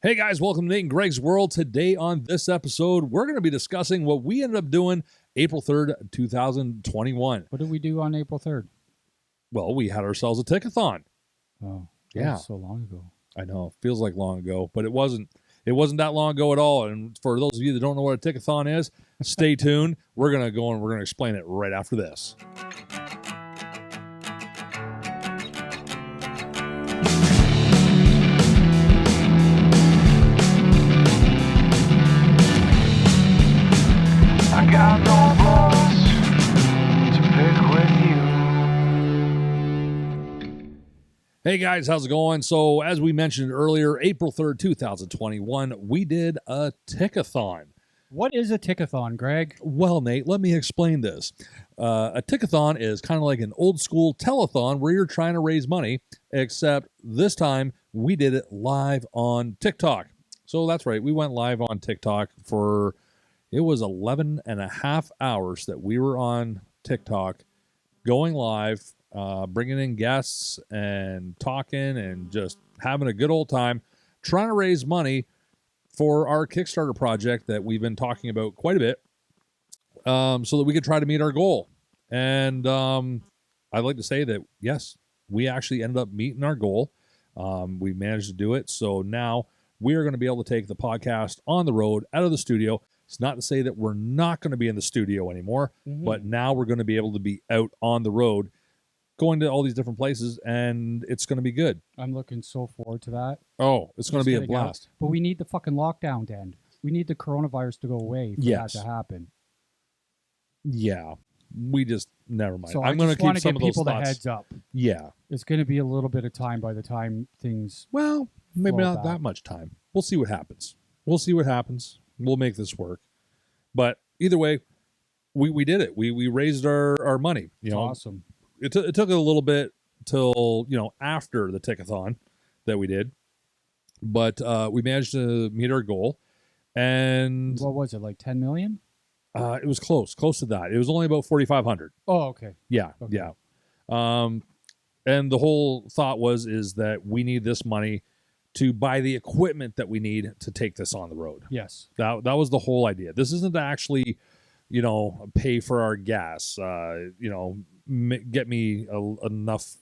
Hey guys, welcome to Nate and Greg's World. Today on this episode, we're going to be discussing what we ended up doing April 3rd, 2021. What did we do on April 3rd? Well, we had ourselves a tickathon. Oh, yeah. So long ago. I know, feels like long ago, but it wasn't that long ago at all. And for those of you that don't know what a tickathon is, stay tuned. We're going to go and we're going to explain it right after this. I got no balls to pick with you. Hey guys, how's it going? So as we mentioned earlier, April 3rd, 2021, we did a tickathon. What is a tickathon, Greg? Well, Nate, let me explain this. A tickathon is kind of like an old school telethon where you're trying to raise money, except this time we did it live on TikTok. So that's right, we went live on TikTok for... It was 11 and a half hours that we were on TikTok going live, bringing in guests and talking and just having a good old time, trying to raise money for our Kickstarter project that we've been talking about quite a bit, so that we could try to meet our goal. And I'd like to say that, yes, we actually ended up meeting our goal. We managed to do it. So now we are going to be able to take the podcast on the road, out of the studio. It's not to say that we're not going to be in the studio anymore, but now we're going to be able to be out on the road, going to all these different places, and it's going to be good. I'm looking so forward to that. Oh, it's going to be a blast. But we need the fucking lockdown to end. We need the coronavirus to go away for that to happen. Yeah. We just, never mind. So I'm going to keep some of those people thoughts. the heads up. Yeah. It's going to be a little bit of time by the time things... Well, maybe flow not back. that much time. We'll see what happens. We'll make this work. But either way, we did it. We raised our money. You know, awesome. It took a little bit till, after the tickathon that we did. But we managed to meet our goal. And What was it, like 10 million? it was close to that. It was only about 4,500. Oh, okay. Yeah, Okay. yeah. And the whole thought is that we need this money to buy the equipment that we need to take this on the road. Yes. That was the whole idea. This isn't to actually, pay for our gas. Get me enough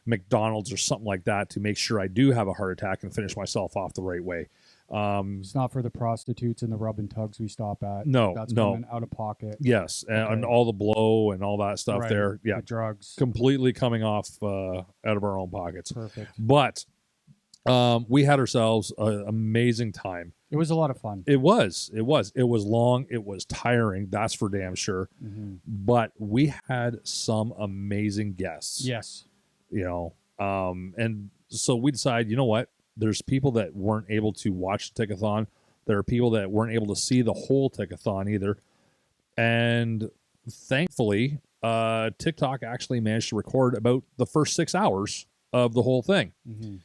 McDonald's or something like that to make sure I do have a heart attack and finish myself off the right way. It's not for the prostitutes and the rub and tugs we stop at. No, That's no. coming out of pocket. Yes, and all the blow and all that stuff Right. there. Yeah, The drugs. completely coming off out of our own pockets. Perfect. But we had ourselves an amazing time. It was a lot of fun. It was long. It was tiring. That's for damn sure. Mm-hmm. But we had some amazing guests. Yes. And so we decided, you know what? There's people that weren't able to watch the Tickathon. There are people that weren't able to see the whole Tickathon either. And thankfully, TikTok actually managed to record about the first 6 hours of the whole thing. Mm-hmm.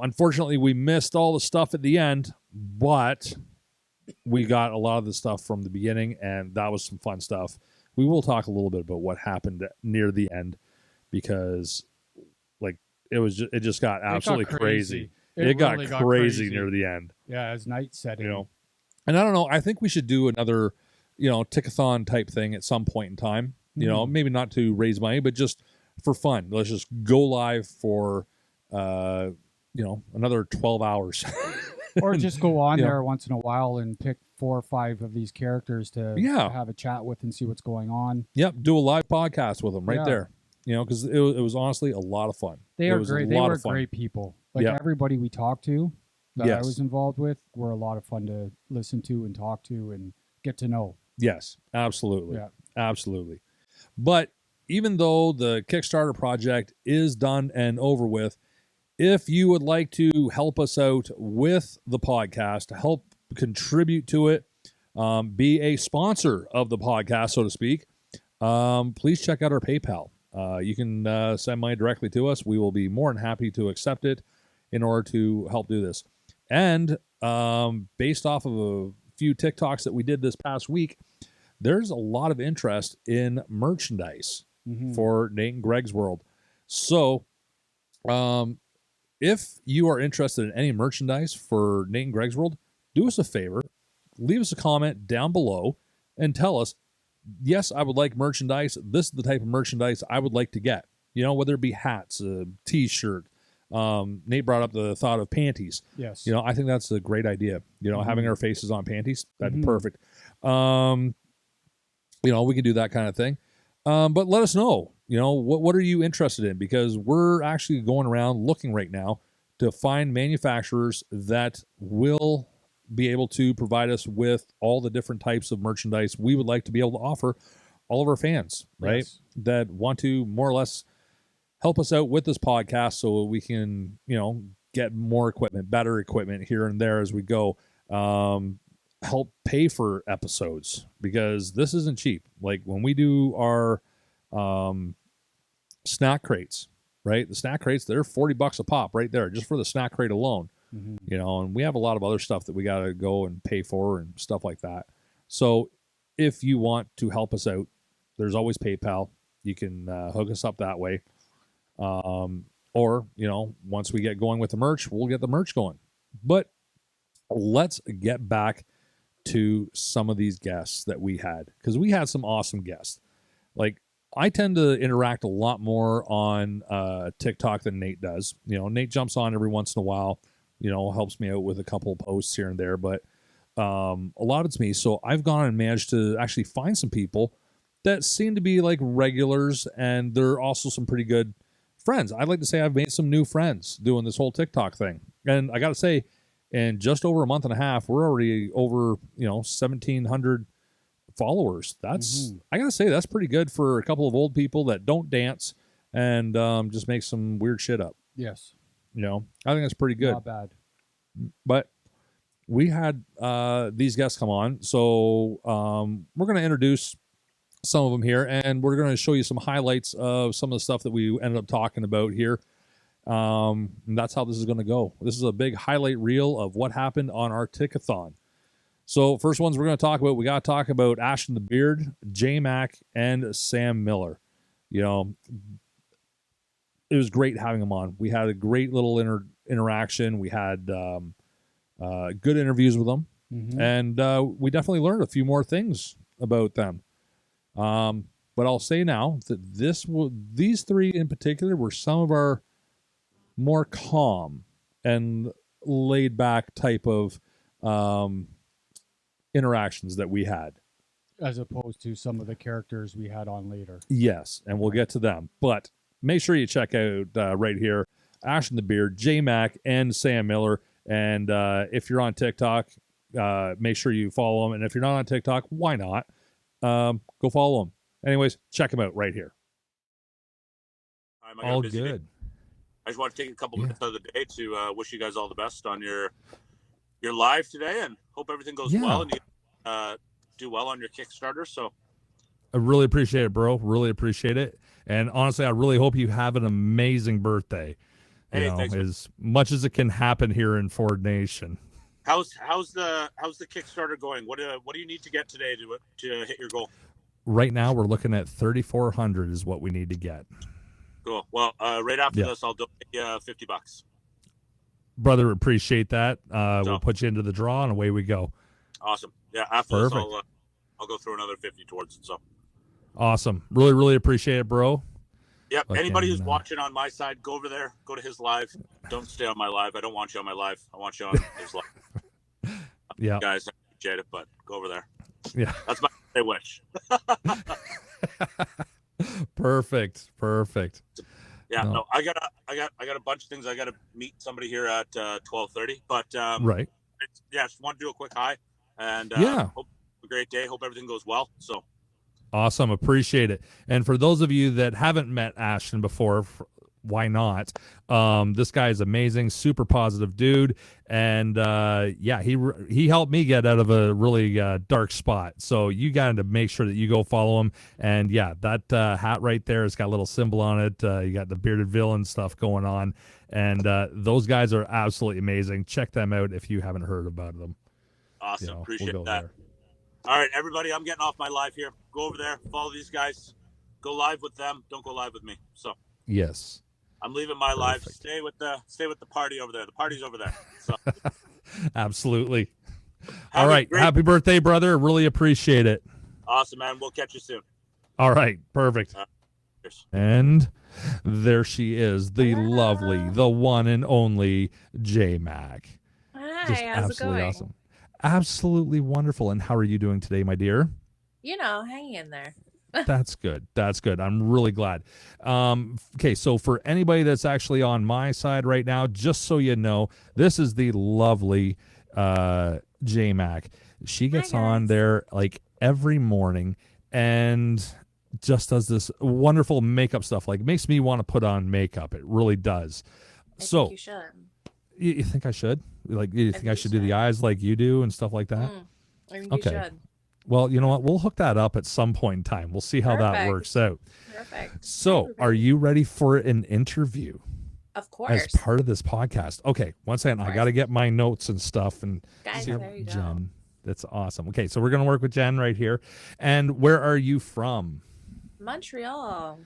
Unfortunately, we missed all the stuff at the end, but we got a lot of the stuff from the beginning, and that was some fun stuff. We will talk a little bit about what happened near the end, because it just got absolutely crazy. It got really crazy near the end. Yeah, as night set in. And I don't know, I think we should do another, Tickathon type thing at some point in time. Maybe not to raise money, but just for fun. Let's just go live for another 12 hours. Or just go on there once in a while and pick 4 or 5 of these characters to have a chat with and see what's going on. Yep, do a live podcast with them right there. Because it was honestly a lot of fun. They are great. They were great people. Everybody we talked to that I was involved with were a lot of fun to listen to and talk to and get to know. Yes, absolutely. Yeah. Absolutely. But even though the Kickstarter project is done and over with, if you would like to help us out with the podcast, help contribute to it, be a sponsor of the podcast, so to speak, please check out our PayPal. You can send money directly to us. We will be more than happy to accept it in order to help do this. And based off of a few TikToks that we did this past week, there's a lot of interest in merchandise for Nate and Greg's World. So if you are interested in any merchandise for Nate and Greg's World, do us a favor, leave us a comment down below and tell us, yes, I would like merchandise. This is the type of merchandise I would like to get. You know, whether it be hats, a t-shirt. Nate brought up the thought of panties. Yes. You know, I think that's a great idea. You know, having our faces on panties, that'd be perfect. You know, we can do that kind of thing. But let us know, you know, what are you interested in? Because we're actually going around looking right now to find manufacturers that will be able to provide us with all the different types of merchandise we would like to be able to offer all of our fans, right? Yes. That want to more or less help us out with this podcast so we can, you know, get more equipment, better equipment here and there as we go. Help pay for episodes, because this isn't cheap. Like when we do our snack crates, right? The snack crates, they're $40 a pop right there just for the snack crate alone. You know, and we have a lot of other stuff that we got to go and pay for and stuff like that. So if you want to help us out, there's always PayPal. You can hook us up that way. Or, you know, once we get going with the merch, we'll get the merch going. But let's get back to some of these guests that we had, because we had some awesome guests. Like, I tend to interact a lot more on TikTok than Nate does. You know, Nate jumps on every once in a while, you know, helps me out with a couple of posts here and there, but a lot of it's me. So I've gone and managed to actually find some people that seem to be like regulars, and they're also some pretty good friends. I'd like to say I've made some new friends doing this whole TikTok thing. And I got to say, in just over a month and a half, we're already over, you know, 1,700 followers. That's, I got to say, that's pretty good for a couple of old people that don't dance and just make some weird shit up. Yes. You know, I think that's pretty good. Not bad. But we had these guests come on. So we're going to introduce some of them here, and we're going to show you some highlights of some of the stuff that we ended up talking about here. And that's how this is going to go. This is a big highlight reel of what happened on our Tickathon. So first ones we're going to talk about, we got to talk about Ashton the Beard, J-Mac, and Sam Miller. You know, it was great having them on. We had a great little interaction. We had good interviews with them, and we definitely learned a few more things about them. But I'll say now that these three in particular were some of our more calm and laid back type of interactions that we had, as opposed to some of the characters we had on later. Yes, and we'll get to them. But make sure you check out right here, Ashton the Beard, J-Mac, and Sam Miller. And if you're on TikTok, make sure you follow them. And if you're not on TikTok, why not? Go follow them. Anyways, check them out right here. All good. I just want to take a couple minutes of the day to wish you guys all the best on your live today, and hope everything goes well and you do well on your Kickstarter. So I really appreciate it, bro. Really appreciate it. And honestly, I really hope you have an amazing birthday. You know, as much as it can happen here in Ford Nation. How's the Kickstarter going? What do you need to get today to hit your goal? Right now, we're looking at 3,400 is what we need to get. Cool. Well, right after this, I'll donate you $50. Brother, appreciate that. We'll put you into the draw, and away we go. Awesome. Yeah, after this, I'll go through another 50 towards it. So awesome. Really, really appreciate it, bro. Yep. Anybody who's watching on my side, go over there. Go to his live. Don't stay on my live. I don't want you on my live. I want you on his live. Yeah. Guys, I appreciate it, but go over there. Yeah. That's my wish. Perfect. Yeah, no, I got a bunch of things. I got to meet somebody here at 12:30. But right. Just want to do a quick hi, and hope a great day. Hope everything goes well. So awesome, appreciate it. And for those of you that haven't met Ashton before, why not? This guy is amazing, super positive dude, and he helped me get out of a really dark spot. So you got to make sure that you go follow him. And yeah, that hat right there has got a little symbol on it. You got the bearded villain stuff going on, and those guys are absolutely amazing. Check them out if you haven't heard about them. Awesome, appreciate that. There. All right, everybody, I'm getting off my live here. Go over there, follow these guys, go live with them. Don't go live with me. So yes. I'm leaving my life. Stay with the party over there. The party's over there. So. Absolutely. All right. Happy birthday, brother. Really appreciate it. Awesome, man. We'll catch you soon. All right. Perfect. And there she is, the lovely, the one and only J-Mac. Hi, just how's absolutely it going? awesome. Absolutely wonderful. And how are you doing today, my dear? Hanging in there. That's good. That's good. I'm really glad. Okay, so for anybody that's actually on my side right now, just so you know, this is the lovely J-Mac. She gets on there like every morning and just does this wonderful makeup stuff. Like, makes me want to put on makeup. It really does. I think you should. You think I should? Like, you think I should do the eyes like you do and stuff like that? I think you should. Well, you know what? We'll hook that up at some point in time. We'll see how that works out. Perfect. So, are you ready for an interview? Of course. As part of this podcast. Okay, one second. I got to get my notes and stuff. And guys, there you Jen. go. That's awesome. Okay, so we're going to work with Jen right here. And where are you from? Montreal.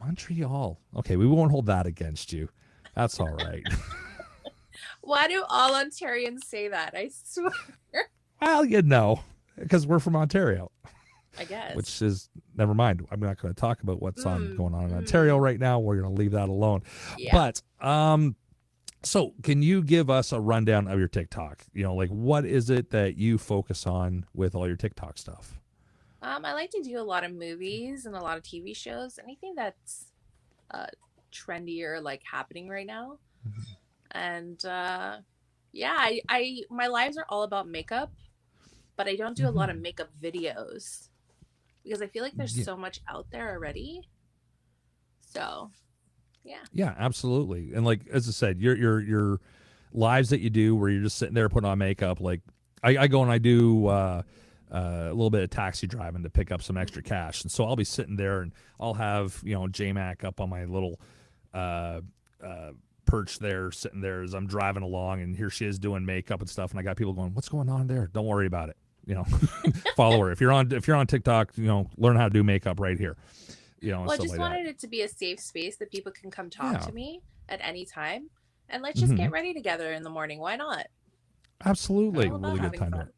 Montreal. Okay, we won't hold that against you. That's all right. Why do all Ontarians say that? I swear. Well, you know, because we're from Ontario. I guess. Which is, never mind. I'm not going to talk about what's going on in Ontario right now. We're going to leave that alone. Yeah. But, so can you give us a rundown of your TikTok? Like, what is it that you focus on with all your TikTok stuff? I like to do a lot of movies and a lot of TV shows. Anything that's trendy or like happening right now. And my lives are all about makeup, but I don't do a lot of makeup videos because I feel like there's so much out there already. So, yeah. Yeah, absolutely. And like, as I said, your lives that you do where you're just sitting there putting on makeup, like I go and I do a little bit of taxi driving to pick up some extra cash. And so I'll be sitting there and I'll have, J-Mac up on my little perch there, sitting there as I'm driving along, and here she is doing makeup and stuff. And I got people going, "What's going on there? Don't worry about it." Follow her. If you're on TikTok, learn how to do makeup right here. Well, I just wanted it to be a safe space that people can come talk to me at any time, and let's just get ready together in the morning. Why not? Absolutely, really good time.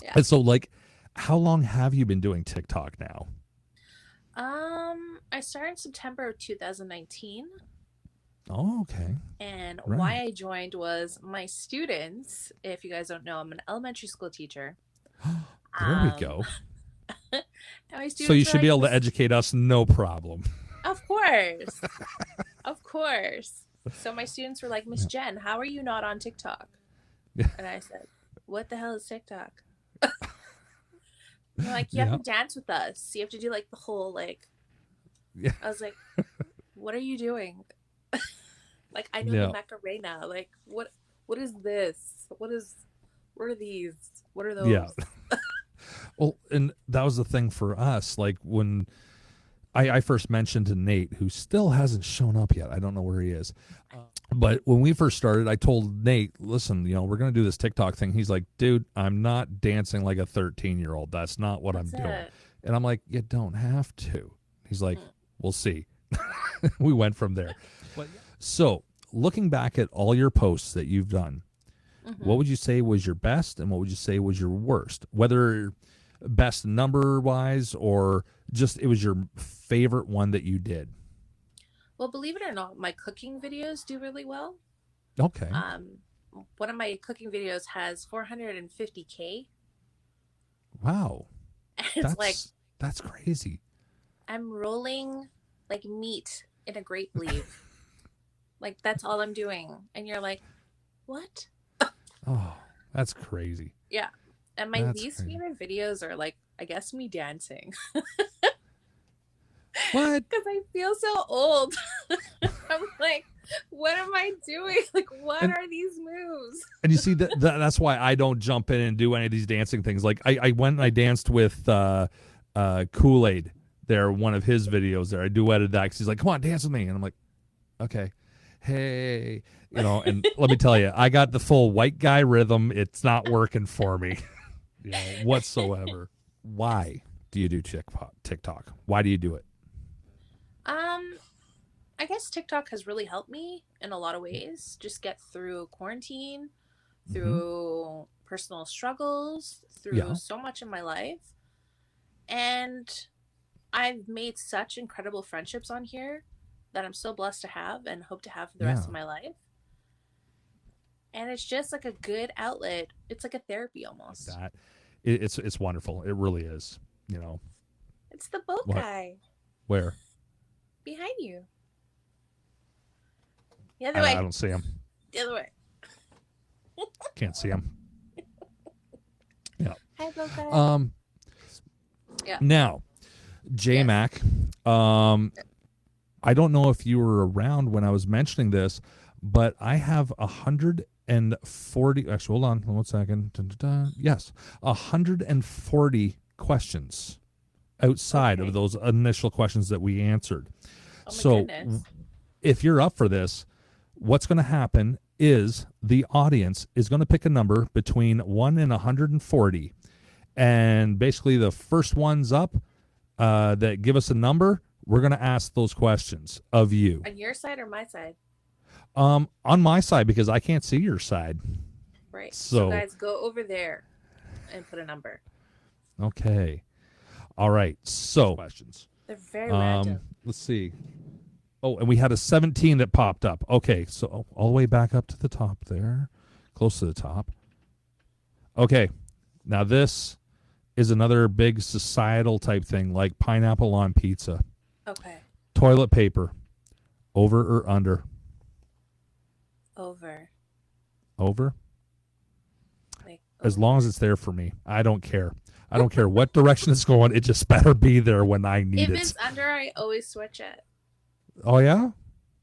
Yeah. And so, like, how long have you been doing TikTok now? I started in September of 2019. Oh, okay. And why I joined was my students. If you guys don't know, I'm an elementary school teacher. There we go. So you should be able to educate us, no problem. Of course. Of course. So my students were like, "Miss Jen, how are you not on TikTok?" And I said, "What the hell is TikTok?" They're like, "You have to dance with us. You have to do like the whole like." Yeah. I was like, "What are you doing?" Like, I know the Macarena. Like, what is this? What are these? What are those? Yeah. Well, and that was the thing for us. Like, when I first mentioned to Nate, who still hasn't shown up yet. I don't know where he is. But when we first started, I told Nate, "Listen, we're going to do this TikTok thing." He's like, "Dude, I'm not dancing like a 13-year-old. That's not what I'm doing." And I'm like, "You don't have to." He's like, "We'll see." We went from there. So, looking back at all your posts that you've done, what would you say was your best and what would you say was your worst? Whether best number-wise or just it was your favorite one that you did? Well, believe it or not, my cooking videos do really well. Okay. One of my cooking videos has 450K. Wow. It's that's crazy. I'm rolling like meat in a grape leaf. Like, that's all I'm doing. And you're like, what? Oh, that's crazy. Yeah. And my least favorite videos are like, I guess, me dancing. What? Because I feel so old. I'm like, what am I doing? Like, what are these moves? And you see, that's why I don't jump in and do any of these dancing things. Like, I went and I danced with Kool-Aid there, one of his videos there. I duetted that because he's like, "Come on, dance with me." And I'm like, okay. Hey, and let me tell you, I got the full white guy rhythm. It's not working for me, whatsoever. Why do you do TikTok? Why do you do it? I guess TikTok has really helped me in a lot of ways. Just get through quarantine, through personal struggles, through so much in my life. And I've made such incredible friendships on here that I'm so blessed to have and hope to have for the rest of my life. And it's just like a good outlet. It's like a therapy almost. That it's wonderful. It really is. You know. It's the boat guy. Where? Behind you. The other way. I don't see him. The other way. Can't see him. Yeah. Hi, boat guy. Yeah. Now, J-Mac, I don't know if you were around when I was mentioning this, but I have 140. Actually, hold on 1 second. Dun, dun, dun. Yes, 140 questions outside of those initial questions that we answered. Oh my so, goodness. if you're up for this, what's going to happen is the audience is going to pick a number between 1 and 140, and basically the first ones up that give us a number, we're going to ask those questions of you. On your side or my side? On my side, because I can't see your side. Right. So guys, go over there and put a number. Okay. All right. So questions. They're very random. Let's see. Oh, and we had a 17 that popped up. Okay, so all the way back up to the top there, close to the top. Okay, now this is another big societal type thing, like pineapple on pizza. Okay. Toilet paper, over or under? Over. Over? Like, as long as it's there for me. I don't care. I don't care what direction it's going. It just better be there when I need it. If it's under, I always switch it. Oh, yeah?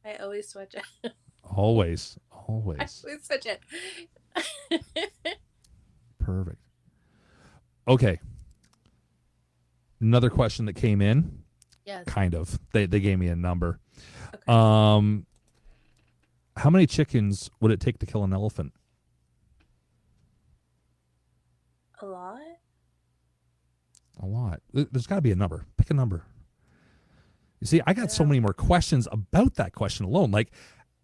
I always switch it. Always. I always switch it. Perfect. Okay. Another question that came in. Yes. Kind of. They gave me a number. Okay. How many chickens would it take to kill an elephant? A lot? A lot. There's got to be a number. Pick a number. You see, I got so many more questions about that question alone. Like,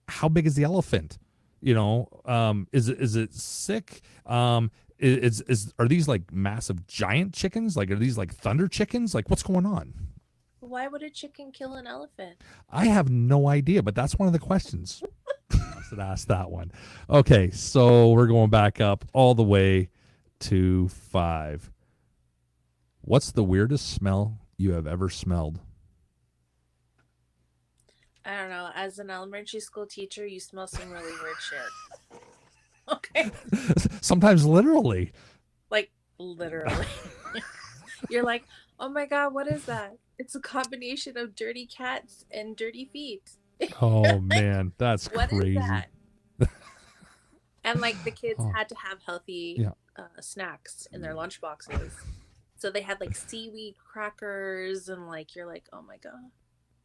how big is the elephant? You know, is it sick? Are these like massive giant chickens? Like, are these like thunder chickens? Like, what's going on? Why would a chicken kill an elephant? I have no idea, but that's one of the questions. I should ask that one. Okay, so we're going back up all the way to 5. What's the weirdest smell you have ever smelled? I don't know. As an elementary school teacher, you smell some really weird shit. Okay. Sometimes literally. Like, literally. You're like, oh my God, what is that? It's a combination of dirty cats and dirty feet. Oh, man, that's what crazy. Is that? And like the kids had to have healthy snacks in their lunch boxes. So they had like seaweed crackers and like, you're like, oh my God.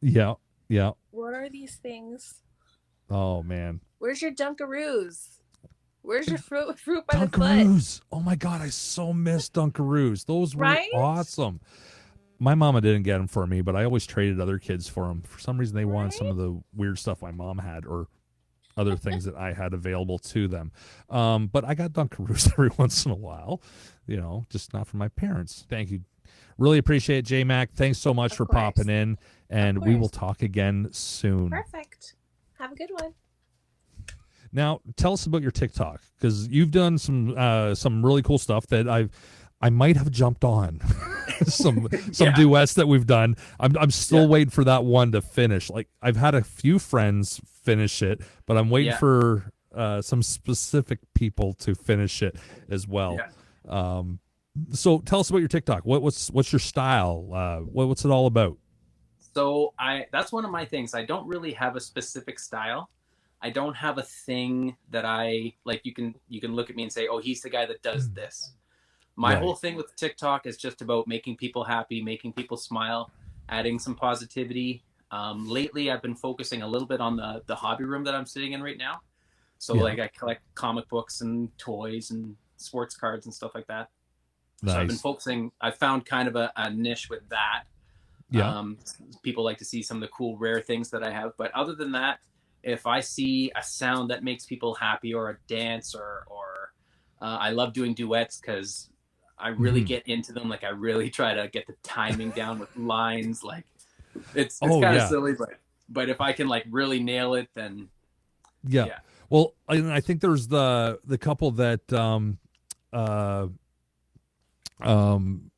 Yeah. Yeah. What are these things? Oh, man. Where's your Dunkaroos? Where's your fruit by the Dunkaroos. foot? Oh my God, I so miss Dunkaroos. Those were right? awesome. My mama didn't get them for me, but I always traded other kids for them. For some reason, they wanted some of the weird stuff my mom had or other things that I had available to them. But I got Dunkaroos every once in a while, you know, just not from my parents. Thank you. Really appreciate it, J-Mac. Thanks so much for popping in, and we will talk again soon. Perfect. Have a good one. Now, tell us about your TikTok, because you've done some really cool stuff that I might have jumped on. some duets that we've done. I'm still waiting for that one to finish. Like, I've had a few friends finish it, but I'm waiting for some specific people to finish it as well. Yeah. So tell us about your TikTok. What's your style? What's it all about? So that's one of my things. I don't really have a specific style. I don't have a thing that I like. You can look at me and say, oh, he's the guy that does this. My whole thing with TikTok is just about making people happy, making people smile, adding some positivity. Lately, I've been focusing a little bit on the hobby room that I'm sitting in right now. So like I collect comic books and toys and sports cards and stuff like that. Nice. So I've been focusing. I found kind of a niche with that. People like to see some of the cool, rare things that I have. But other than that, if I see a sound that makes people happy, or a dance, or I love doing duets because I really get into them. Like, I really try to get the timing down with lines. Like, it's kind of silly, but if I can like really nail it, then yeah. Well, I think there's the couple that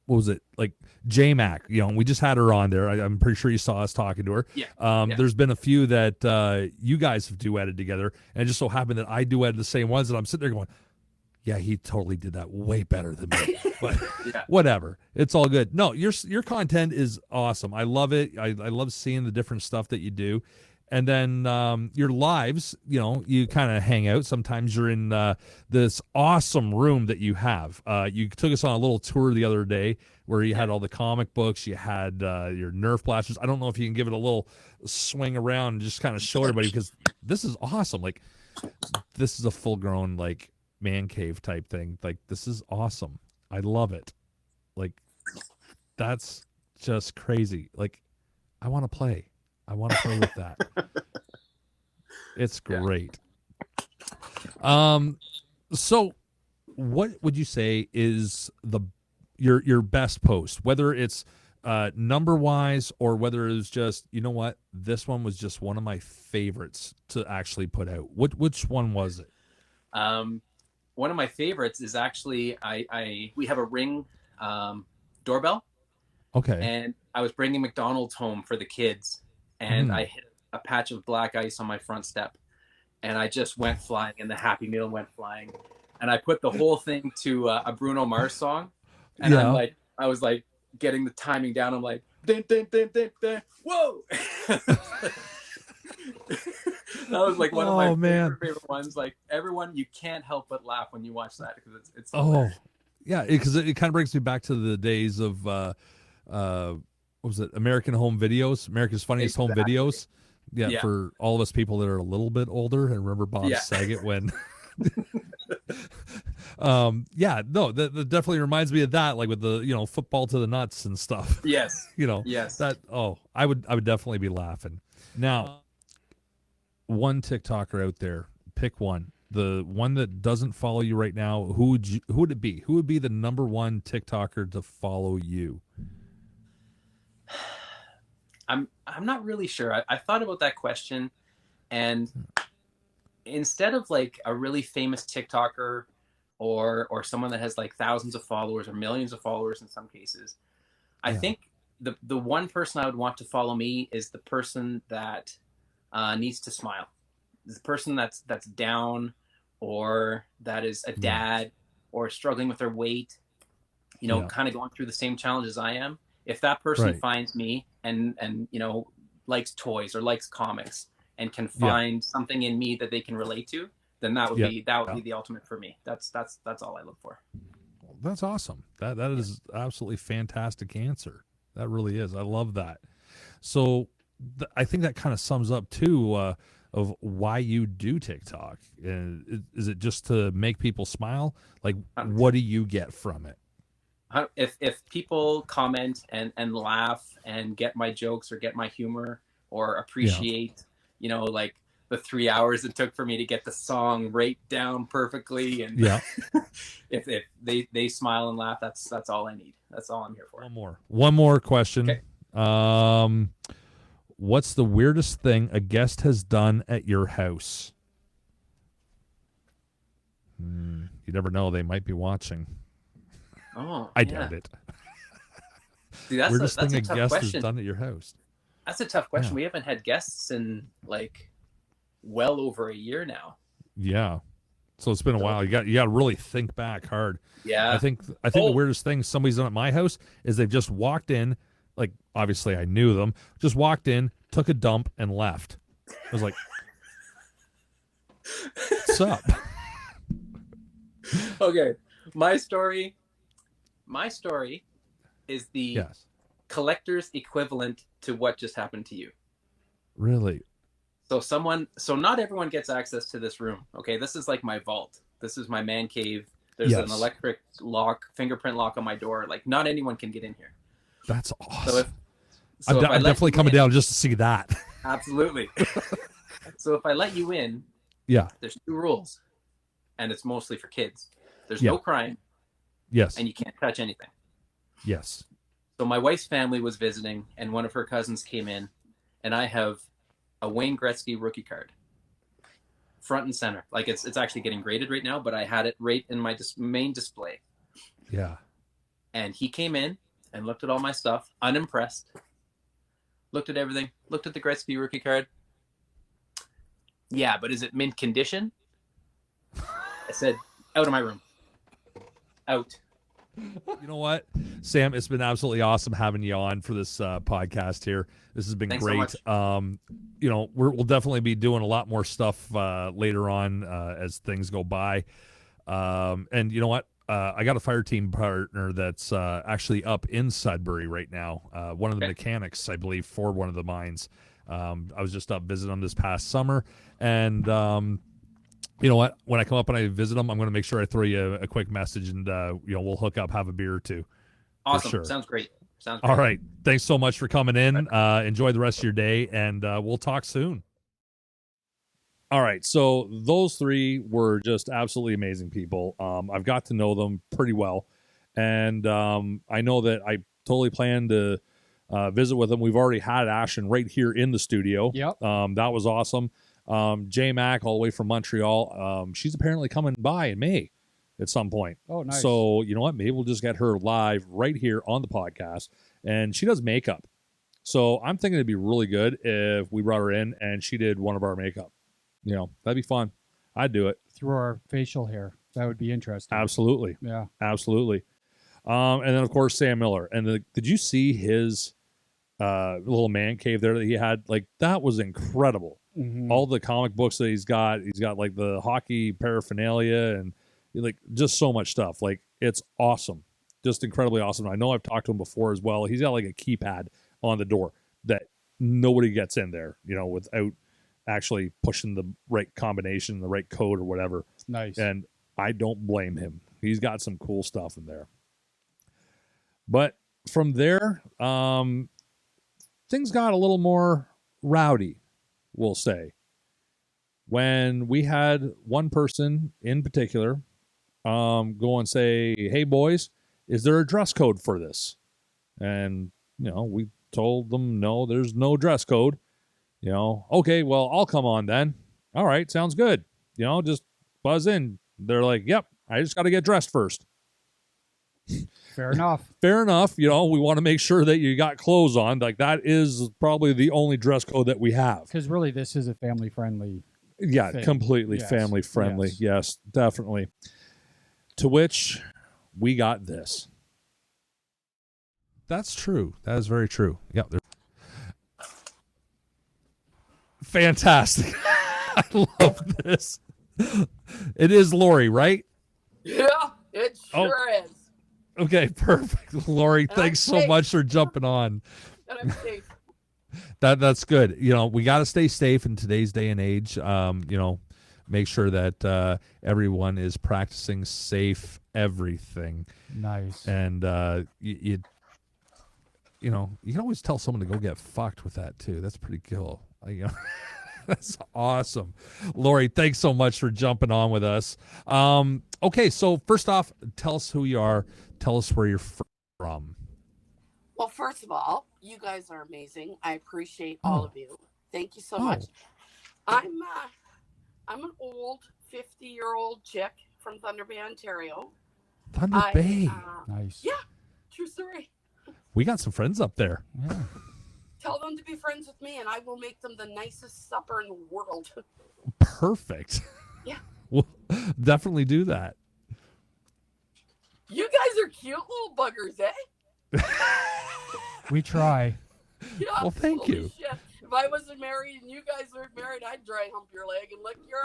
what was it, like J-Mac, we just had her on there. I'm pretty sure you saw us talking to her. There's been a few that you guys have duetted together, and it just so happened that I duetted the same ones, and I'm sitting there going, yeah, he totally did that way better than me. But whatever, it's all good. No, your content is awesome. I love it. I love seeing the different stuff that you do. And then your lives, you kind of hang out. Sometimes you're in this awesome room that you have. You took us on a little tour the other day where you had all the comic books. You had your Nerf blasters. I don't know if you can give it a little swing around and just kind of show everybody, because this is awesome. Like, this is a full-grown, like, man cave type thing. Like, this is awesome. I love it. Like, that's just crazy. Like, I want to play with that. It's great. So what would you say is your best post, whether it's number wise, or whether it's just, this one was just one of my favorites to actually put out? Which one was it? One of my favorites is actually, we have a Ring doorbell. Okay. And I was bringing McDonald's home for the kids, and I hit a patch of black ice on my front step, and I just went flying, and the Happy Meal went flying, and I put the whole thing to a Bruno Mars song, and I was like getting the timing down. I'm like, dun, dun, dun, dun, dun. Whoa! That was like one of my favorite ones. Like, everyone, you can't help but laugh when you watch that, because it's hilarious. Yeah, because it kind of brings me back to the days of what was it, American Home Videos, America's Funniest Home Videos. Yeah, for all of us people that are a little bit older and remember Bob Saget when that definitely reminds me of that, like with the football to the nuts and stuff. Yes. That I would definitely be laughing. Now, one TikToker out there, pick one. The one that doesn't follow you right now, who would it be? Who would be the number one TikToker to follow you? I'm not really sure. I thought about that question, and instead of like a really famous TikToker or someone that has like thousands of followers or millions of followers in some cases, I think the one person I would want to follow me is the person that needs to smile. The person that's down, or that is a dad, or struggling with their weight, kind of going through the same challenges I am. If that person finds me and likes toys or likes comics and can find something in me that they can relate to, then that would be the ultimate for me. That's all I look for. That's awesome. That is absolutely fantastic answer. That really is. I love that. So I think that kind of sums up too of why you do TikTok. Is it just to make people smile? Like, what do you get from it? If people comment and laugh and get my jokes or get my humor or appreciate, like the 3 hours it took for me to get the song right down perfectly, and if they smile and laugh, that's all I need. That's all I'm here for. One more question. Okay. What's the weirdest thing a guest has done at your house? You never know. They might be watching. Oh, I doubt it. See, that's weirdest a thing a tough guest question. has done at your house? That's a tough question. We haven't had guests in like well over a year now. Yeah. So it's been a while. You got to really think back hard. Yeah. I think the weirdest thing somebody's done at my house is they've just walked in, like obviously I knew them, just walked in, took a dump and left. I was like, what's up? Okay. My story is the collector's equivalent to what just happened to you. Really? So not everyone gets access to this room. Okay. This is like my vault. This is my man cave. There's an electric lock, fingerprint lock on my door. Like, not anyone can get in here. That's awesome. So I'm definitely coming down just to see that. Absolutely. So if I let you in, yeah, there's 2 rules, and it's mostly for kids. There's Yeah. no crying, yes, and you can't touch anything. yes. So my wife's family was visiting, and one of her cousins came in, and I have a Wayne Gretzky rookie card, front and center. Like it's actually getting graded right now, but I had it right in my main display. Yeah. And he came in and looked at all my stuff, unimpressed. Looked at everything. Looked at the Gretzky rookie card. Yeah, but is it mint condition? I said, out of my room. Out. You know what, Sam? It's been absolutely awesome having you on for this podcast here. This has been Thanks great. so much. You know, we'll definitely be doing a lot more stuff later on as things go by. And you know what? I got a fire team partner that's actually up in Sudbury right now. One of the mechanics, I believe, for one of the mines. I was just up visiting them this past summer, and you know what? When I come up and I visit them, I'm going to make sure I throw you a quick message, and you know, we'll hook up, have a beer or two. Awesome. Sure. Sounds great. Sounds great. All right. Thanks so much for coming in. Enjoy the rest of your day, and we'll talk soon. All right. So those 3 were just absolutely amazing people. I've got to know them pretty well, and I know that I totally plan to visit with them. We've already had Ashton right here in the studio. Yep. That was awesome. J Mac, all the way from Montreal. She's apparently coming by in May at some point. Oh, nice. So you know what? Maybe we'll just get her live right here on the podcast. And she does makeup. So I'm thinking it'd be really good if we brought her in and she did one of our makeup. You know, that'd be fun. I'd do it. Through our facial hair. That would be interesting. Absolutely. Yeah. Absolutely. And then, of course, Sam Miller. And did you see his little man cave there that he had? Like, that was incredible. Mm-hmm. All the comic books that he's got like the hockey paraphernalia and like just so much stuff. Like, it's awesome. Just incredibly awesome. I know I've talked to him before as well. He's got like a keypad on the door that nobody gets in there, you know, without actually pushing the right combination, the right code or whatever. Nice. And I don't blame him. He's got some cool stuff in there. But from there, things got a little more rowdy, we'll say. When we had one person in particular go and say, "Hey, boys, is there a dress code for this?" And, you know, we told them, no, there's no dress code. You know, okay, well, I'll come on then. All right, sounds good. You know, just buzz in. They're like, "Yep, I just got to get dressed first." Fair enough. Fair enough. You know, we want to make sure that you got clothes on. Like, that is probably the only dress code that we have. Because really, this is a family-friendly thing. Completely Yes. family-friendly. Yes, definitely. To which we got this. That's true. That is very true. Yeah. Fantastic. I love this. It is Lori, right? Yeah, it sure is. Okay, perfect. Lori, thanks so much for jumping on. And I'm safe. That's good. You know, we got to stay safe in today's day and age. You know, make sure that everyone is practicing safe everything. Nice. And you know, you can always tell someone to go get fucked with that too. That's pretty cool. You know, that's awesome. Lori, thanks so much for jumping on with us. Okay, so first off, tell us who you are. Tell us where you're from. Well, first of all, you guys are amazing. I appreciate all of you. Thank you so much. I'm an old 50-year-old chick from Thunder Bay, Ontario. Thunder Bay. Nice. Yeah, true story. We got some friends up there. Yeah. Tell them to be friends with me, and I will make them the nicest supper in the world. Perfect. Yeah. We'll definitely do that. You guys are cute little buggers, eh? We try. Yeah. Well, thank you. Shit. If I wasn't married and you guys weren't married, I'd dry hump your leg and lick your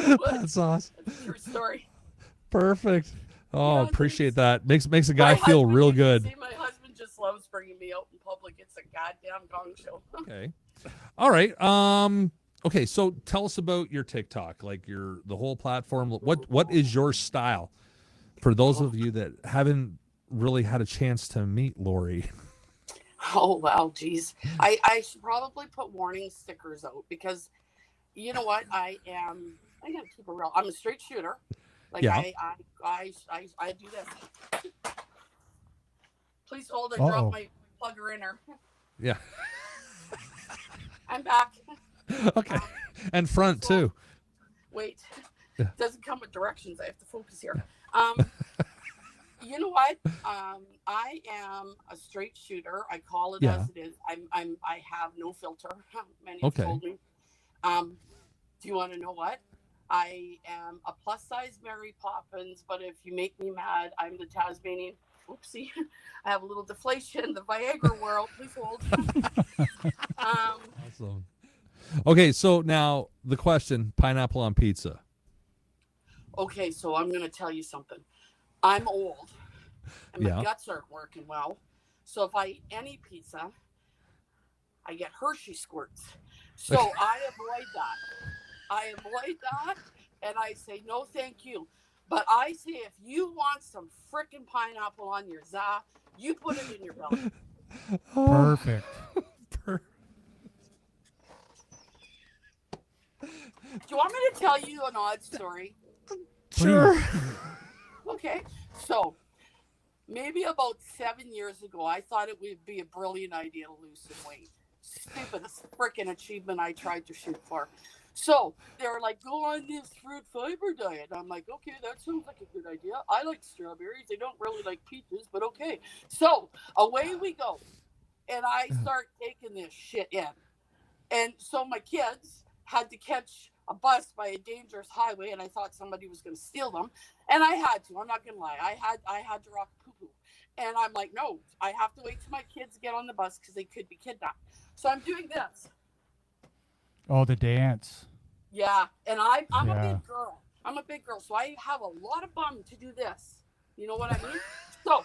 ass. That's awesome. That's a true story. Perfect. Oh, Yeah, appreciate that. Makes a guy My feel husband, real you good. See, my husband just loves bringing me out in public. It's a goddamn gong show. Okay. All right. Okay, so tell us about your TikTok, like the whole platform. What is your style? For those of you that haven't really had a chance to meet Lori. Oh, well, geez. I should probably put warning stickers out because you know what? I gotta keep it real. I'm a straight shooter. Like Yeah. I do this. Please hold and drop my plugger in her. Yeah. I'm back. Okay. And front too. Wait. Yeah. It doesn't come with directions. I have to focus here. You know what? I am a straight shooter. I call it as it is. I have no filter. Many have told me. Do you want to know what? I am a plus size Mary Poppins, but if you make me mad, I'm the Tasmanian. Oopsie. I have a little deflation. The Viagra world. Please hold. Awesome. Okay, so now the question, pineapple on pizza. Okay, so I'm going to tell you something. I'm old, and my guts aren't working well. So if I eat any pizza, I get Hershey squirts. So I avoid that, and I say, no, thank you. But I say, if you want some frickin' pineapple on your za, you put it in your belly. Perfect. Do you want me to tell you an odd story? Sure. Okay, so maybe about 7 years ago, I thought it would be a brilliant idea to lose some weight. Stupidest freaking achievement I tried to shoot for. So they were like, go on this fruit fiber diet. I'm like, okay, that sounds like a good idea. I like strawberries. They don't really like peaches, but okay. So away we go. And I start taking this shit in. And so my kids had to catch a bus by a dangerous highway, and I thought somebody was going to steal them. And I had to. I'm not going to lie. I had to rock poo-poo. And I'm like, no, I have to wait till my kids get on the bus because they could be kidnapped. So I'm doing this. Oh, the dance. Yeah, and I'm a big girl. I'm a big girl, so I have a lot of bum to do this. You know what I mean? So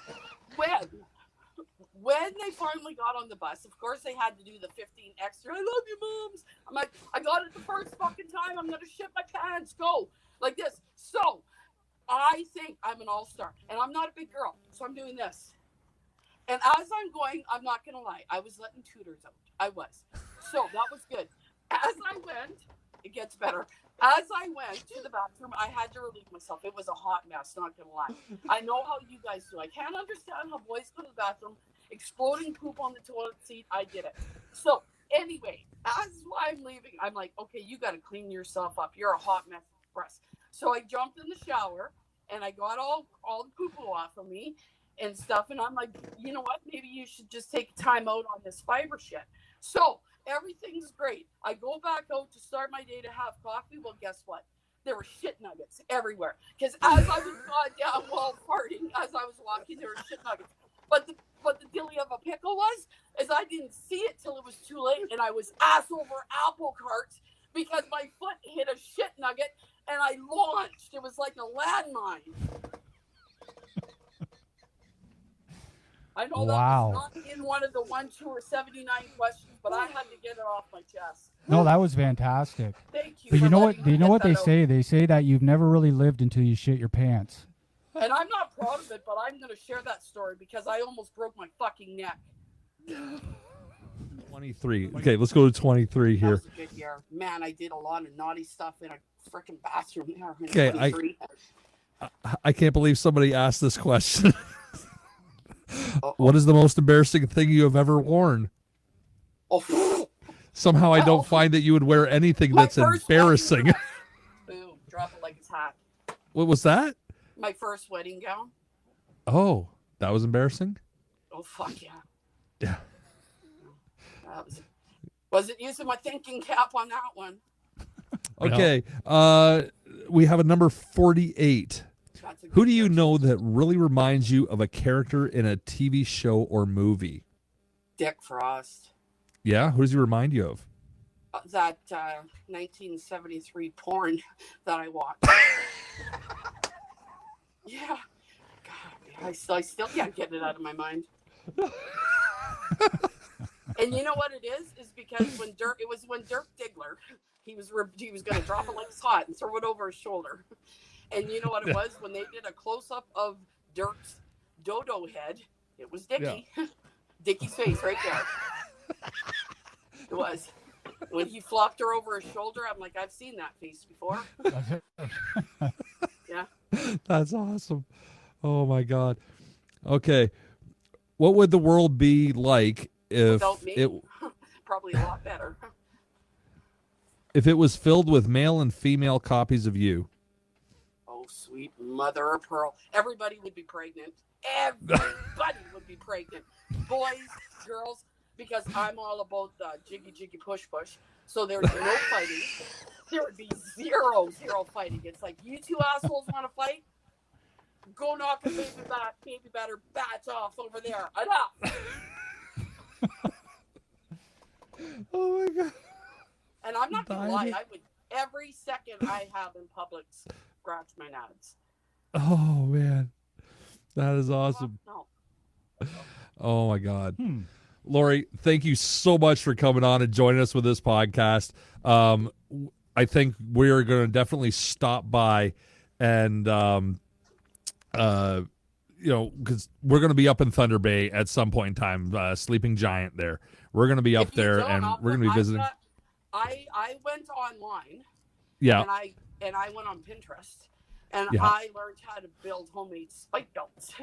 when they finally got on the bus, of course they had to do the 15 extra. I love you, moms. I'm like, I got it the first fucking time. I'm gonna shit my pants. Go like this. So I think I'm an all-star, and I'm not a big girl, so I'm doing this. And as I'm going, I'm not gonna lie, I was letting tutors out. I was. So that was good. As I went, it gets better. As I went to the bathroom, I had to relieve myself. It was a hot mess, not gonna lie. I know how you guys do. I can't understand how boys go to the bathroom, exploding poop on the toilet seat. I get it. So anyway, as I'm leaving, I'm like, okay, you got to clean yourself up. You're a hot mess express. So I jumped in the shower and I got all the poo-poo off of me and stuff. And I'm like, you know what? Maybe you should just take time out on this fiber shit. So everything's great. I go back out to start my day to have coffee. Well, guess what? There were shit nuggets everywhere. Because as I was gone down while farting, as I was walking, there were shit nuggets. But the dilly of a pickle is I didn't see it till it was too late, and I was ass over apple cart because my foot hit a shit nugget, and I launched. It was like a landmine. I know that was not in one of the 1, 2, or 79 questions, but I had to get it off my chest. No, that was fantastic. Thank you. But you know what? Do you know what they say? Out. They say that you've never really lived until you shit your pants. And I'm not proud of it, but I'm going to share that story because I almost broke my fucking neck. 23. Okay, let's go to 23 here. That was a good year. Man, I did a lot of naughty stuff in a freaking bathroom there. Okay, I can't believe somebody asked this question. What is the most embarrassing thing you have ever worn? Oh. Somehow I don't find that you would wear anything that's embarrassing. Boom, drop it like it's hot. What was that? My first wedding gown. Oh, that was embarrassing? Oh, fuck yeah. Yeah. Wasn't using my thinking cap on that one. Okay. We have a number 48. Who do you know that really reminds you of a character in a TV show or movie? Dick Frost. Yeah? Who does he remind you of? That 1973 porn that I watched. Yeah. God, I still can't get it out of my mind. And you know what it is? Is because when Dirk Diggler, he was going to drop it like it's hot and throw it over his shoulder. And you know what it was? When they did a close-up of Dirk's dodo head. It was Dickie. Yeah. Dickie's face right there. It was. When he flopped her over his shoulder, I'm like, I've seen that face before. Yeah. That's awesome. Oh my God. Okay. What would the world be like if without me? It probably a lot better. If it was filled with male and female copies of you? Oh, sweet mother of pearl. Everybody would be pregnant. Everybody would be pregnant. Boys, girls, because I'm all about the jiggy, jiggy, push, push. So there's no fighting. There would be zero fighting. It's like, you two assholes want to fight? Go knock a baby batter bats off over there. Enough. Oh, my God. And I'm not going to lie. I would, every second I have in public, scratch my nads. Oh, man. That is awesome. No. Oh, my God. Lori, thank you so much for coming on and joining us with this podcast. I think we're going to definitely stop by and, because we're going to be up in Thunder Bay at some point in time, Sleeping Giant there. We're going to be up there and we're going to be visiting. I went online. Yeah. And I went on Pinterest and I learned how to build homemade spike belts.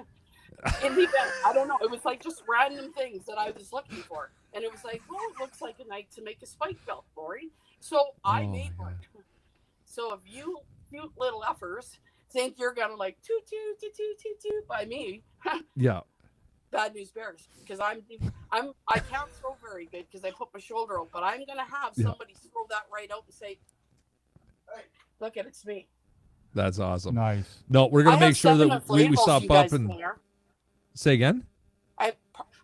In the event, I don't know. It was like just random things that I was looking for. And it was like, well, it looks like a night to make a spike belt, Lori. So I made one. So if you cute little effers think you're going to like toot, toot, toot, toot, toot, toot by me. Yeah. Bad news bears. Because I can't throw very good because I put my shoulder out. But I'm going to have somebody throw that right out and say, hey, look at it's me. That's awesome. Nice. No, we're going to make sure that we stop up and say again.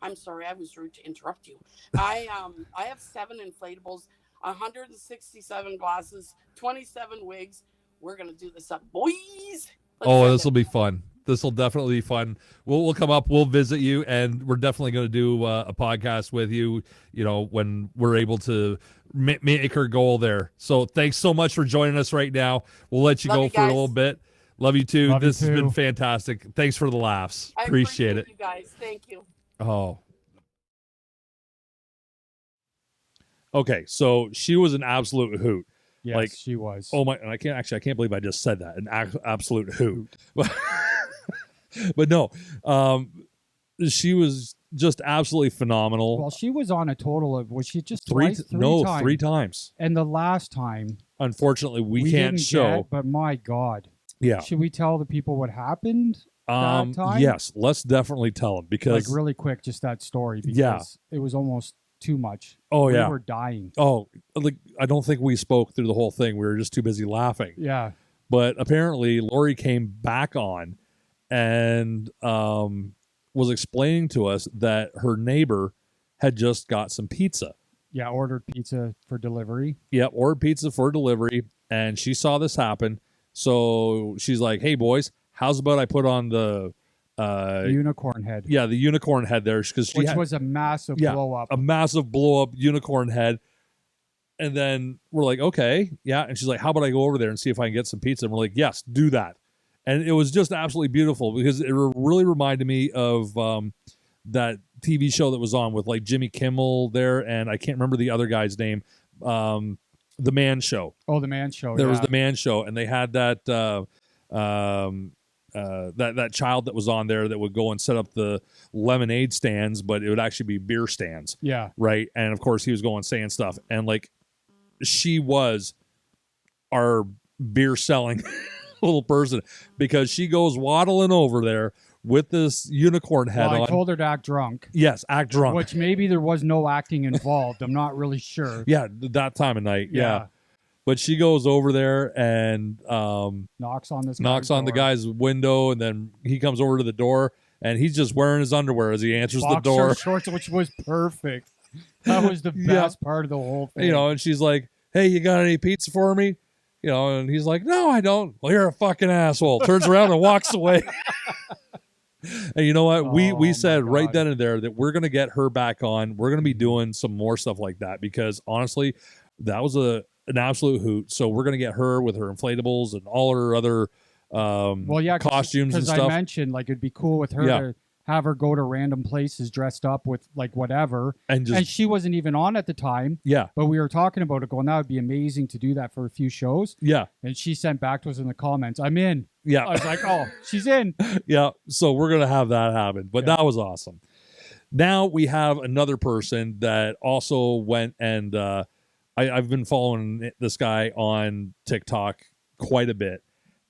I'm sorry, I was rude to interrupt you. I have 7 inflatables, 167 glasses, 27 wigs. We're gonna do this up, boys. This will be fun. This will definitely be fun. We'll come up. We'll visit you, and we're definitely going to do a podcast with you. You know, when we're able to make our goal there. So thanks so much for joining us right now. We'll let you go for a little bit. Love you too. This has been fantastic. Thanks for the laughs. I appreciate it. You guys, thank you. Oh. Okay, so she was an absolute hoot. Yes, she was. Oh my! And I can't believe I just said that. An absolute hoot. But no, she was just absolutely phenomenal. Well, she was on a total of three times. And the last time, unfortunately, we can't show. But my God, yeah. Should we tell the people what happened that time? Yes, let's definitely tell them because like really quick, just that story. Because it was almost too much. We were dying. Like I don't think we spoke through the whole thing. We were just too busy laughing. Yeah. But apparently, Lori came back on and was explaining to us that her neighbor had just got some pizza. Yeah, ordered pizza for delivery. Yeah, ordered pizza for delivery, and she saw this happen. So she's like, "Hey, boys, how's about I put on the unicorn head?" Yeah, the unicorn head there, because which was a massive blow up. A massive blow up unicorn head. And then we're like, okay, yeah. And she's like, how about I go over there and see if I can get some pizza? And we're like, yes, do that. And it was just absolutely beautiful because it really reminded me of that TV show that was on with like Jimmy Kimmel there, and I can't remember the other guy's name. The Man Show. Oh, the Man Show. There was the Man Show, and they had that that child that was on there that would go and set up the lemonade stands, but it would actually be beer stands. Yeah. Right. And of course he was going saying stuff, and like she was our beer selling little person because she goes waddling over there with this unicorn head on. I told her to act drunk. Yes, act drunk. Which maybe there was no acting involved. I'm not really sure. Yeah, that time of night. Yeah. But she goes over there and knocks on the guy's window, and then he comes over to the door, and he's just wearing his underwear as he answers the door. Shorts, which was perfect. That was the best part of the whole thing. You know, and she's like, "Hey, you got any pizza for me?" You know, and he's like, "No, I don't." Well, you're a fucking asshole. Turns around and walks away. And you know what? We said right then and there that we're going to get her back on. We're going to be doing some more stuff like that because honestly, that was an absolute hoot. So we're going to get her with her inflatables and all her other costumes and stuff. Because I mentioned like it'd be cool with her to have her go to random places dressed up with like whatever, and she wasn't even on at the time. Yeah, but we were talking about it, going, that would be amazing to do that for a few shows. Yeah, and she sent back to us in the comments, "I'm in." Yeah, I was like, "Oh, she's in." Yeah, so we're gonna have that happen, but that was awesome. Now we have another person that also went and I've been following this guy on TikTok quite a bit,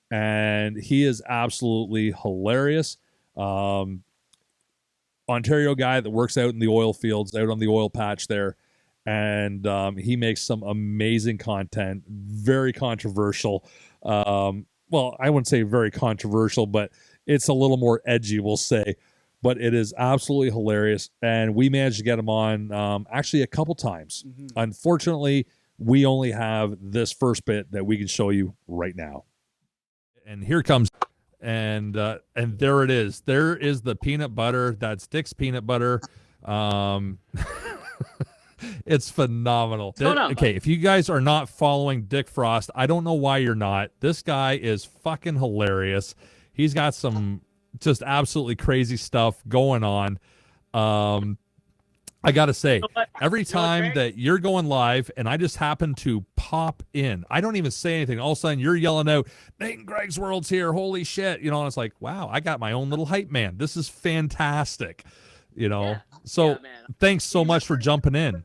and he is absolutely hilarious. Ontario guy that works out in the oil fields, out on the oil patch there, and he makes some amazing content, very controversial. Well, I wouldn't say very controversial, but it's a little more edgy, we'll say. But it is absolutely hilarious, and we managed to get him on actually a couple times. Mm-hmm. Unfortunately, we only have this first bit that we can show you right now. And here comes, and there it is. There is the peanut butter. That's Dick's peanut butter. It's phenomenal. Okay, if you guys are not following Dick Frost, I don't know why you're not. This guy is fucking hilarious. He's got some just absolutely crazy stuff going on. I gotta say, every time that you're going live and I just happen to pop in, I don't even say anything. All of a sudden you're yelling out, "Nate and Greg's World's here, holy shit." And it's like, wow, I got my own little hype man. This is fantastic. So thanks so much for jumping in.